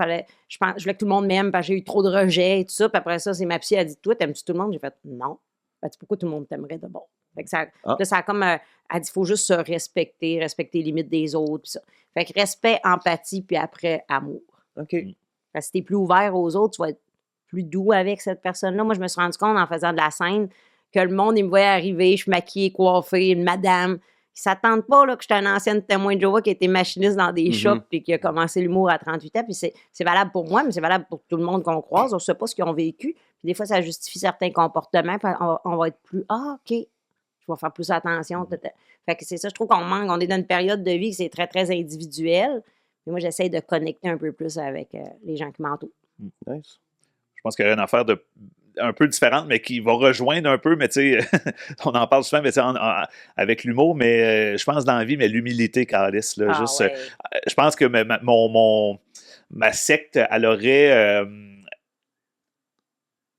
je voulais que tout le monde m'aime parce que j'ai eu trop de rejets et tout ça. Puis après ça, c'est ma psy, elle a dit, toi, t'aimes-tu tout le monde? J'ai fait, non. Elle dit, pourquoi tout le monde t'aimerait d'abord? Fait que ça, là, ça a comme, elle dit, il faut juste se respecter les limites des autres. Puis ça. Fait que respect, empathie, puis après, amour. OK. Parce que si t'es plus ouvert aux autres, tu vas être plus doux avec cette personne-là. Moi, je me suis rendu compte en faisant de la scène que le monde, il me voyait arriver, je suis maquillée, coiffée, une madame. Ils s'attendent pas là, que j'étais une ancienne témoin de Jéhovah qui était machiniste dans des shops et qui a commencé l'humour à 38 ans. Puis c'est valable pour moi, mais c'est valable pour tout le monde qu'on croise. On ne sait pas ce qu'ils ont vécu. Puis des fois, ça justifie certains comportements. Puis on va être plus, OK, je vais faire plus attention. Fait que c'est ça, je trouve qu'on manque. On est dans une période de vie qui c'est très, très individuel. Mais moi, j'essaie de connecter un peu plus avec les gens qui m'entourent. Nice. Je pense qu'il y a une affaire un peu différente, mais qui va rejoindre un peu, mais tu sais, on en parle souvent mais avec l'humour, mais je pense dans la vie, mais l'humilité, Calice, là, juste, ouais. je pense que ma secte, elle aurait...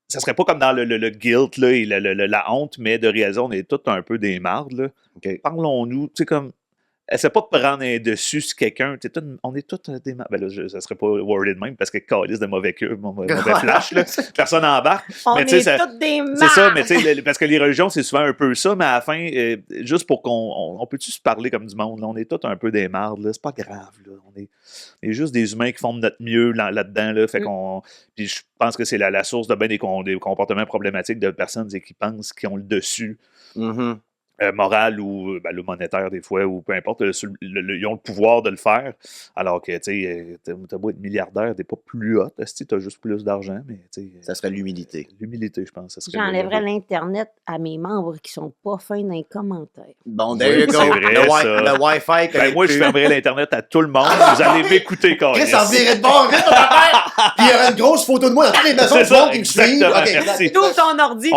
ça serait pas comme dans le guilt là, et la honte, mais de réaliser on est tous un peu des mardes. Là. Okay. Parlons-nous, tu sais, comme. Essaie pas de prendre un dessus sur quelqu'un. On est tous des mardes. Ben là, ça serait pas worded même parce que calice de mauvais flash, là. Personne n'embarque. On mais, est tous des mardes. C'est ça, mais tu sais, parce que les religions, c'est souvent un peu ça, mais à la fin, juste pour on peut-tu se parler comme du monde, là, on est tous un peu des mardes, là. C'est pas grave, là. On est juste des humains qui font de notre mieux là-dedans, là. Fait qu'on. Puis je pense que c'est la source de bien des comportements problématiques de personnes qui pensent qu'ils ont le dessus. Mm-hmm. Moral ou le monétaire des fois, ou peu importe, ils ont le pouvoir de le faire, alors que, tu sais, t'as beau être milliardaire, t'es pas plus hot, t'as juste plus d'argent, mais, tu sais... Ça serait l'humilité. L'humilité, je pense. J'enlèverais l'Internet à mes membres qui sont pas fins dans les commentaires. Bon, there you go. C'est vrai, le Wi-Fi. Ben, moi, je fermerais l'Internet à tout le monde, vous allez m'écouter, quand même. Ça virait de bord, vite, ton affaire! Puis il y aurait une grosse photo de moi dans toutes les maisons du monde qui me suivent. Merci. Tout ton ordi.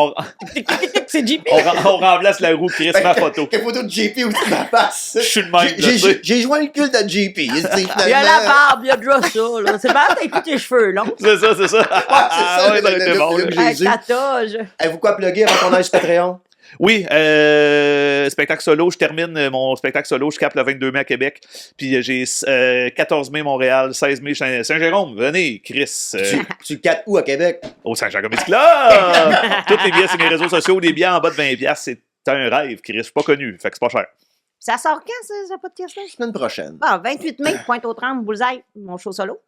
C'est JP. On remplace la roue, Chris, ma photo. Quelle photo de JP au-dessus de ma face? Je suis le même. J'ai joint le culte de JP. Il y a la barbe, il y a déjà ça. Là. C'est pas t'écoutes tes cheveux longs. C'est ça. Ouais, c'est ça. Ouais, le bon, look Avec Jésus. ta toge. Avez-vous quoi plugger avant qu'on aille sur Patreon? Oui, spectacle solo. Je termine mon spectacle solo. Je capte le 22 mai à Québec. Puis j'ai 14 mai Montréal, 16 mai Saint-Jérôme. Venez, Chris. Tu le 4 où à Québec? Au Saint-Jean Comedy Club! Toutes les billets sur mes réseaux sociaux. Les billets en bas de 20$. C'est un rêve, Chris. Je suis pas connu. Fait que c'est pas cher. Ça sort quand, ça podcast-là? Semaine prochaine. Ah, 28 mai, Pointe-aux-Trembles, Bullseye, mon show solo.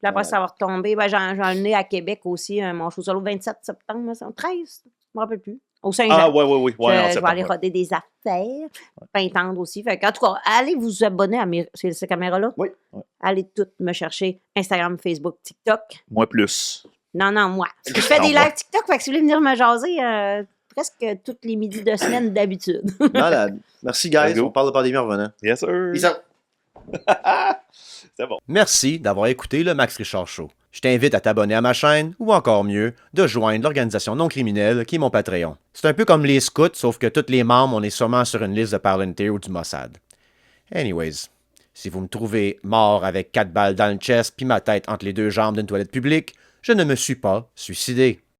Puis après, ça va retomber. Ben, j'en ai à Québec aussi, mon show solo, 27 septembre, 13, je me rappelle plus. Au Saint-Jean. Ah, oui. Je vais aller roder des affaires. Pintendre aussi. Fait en tout cas, allez vous abonner à ces caméras-là. Oui. Allez toutes me chercher Instagram, Facebook, TikTok. Moi plus. Non, moi. Je fais des lives TikTok, fait que si vous voulez venir me jaser presque tous les midis de semaine d'habitude. Malade. Merci, guys. On parle de pandémie en revenant. Yes, sir. Peace out. C'est bon. Merci d'avoir écouté le Max Richard Show. Je t'invite à t'abonner à ma chaîne, ou encore mieux, de joindre l'organisation non criminelle qui est mon Patreon. C'est un peu comme les scouts, sauf que tous les membres, on est sûrement sur une liste de Palantir ou du Mossad. Anyways, si vous me trouvez mort avec 4 balles dans le chest puis ma tête entre les deux jambes d'une toilette publique, je ne me suis pas suicidé.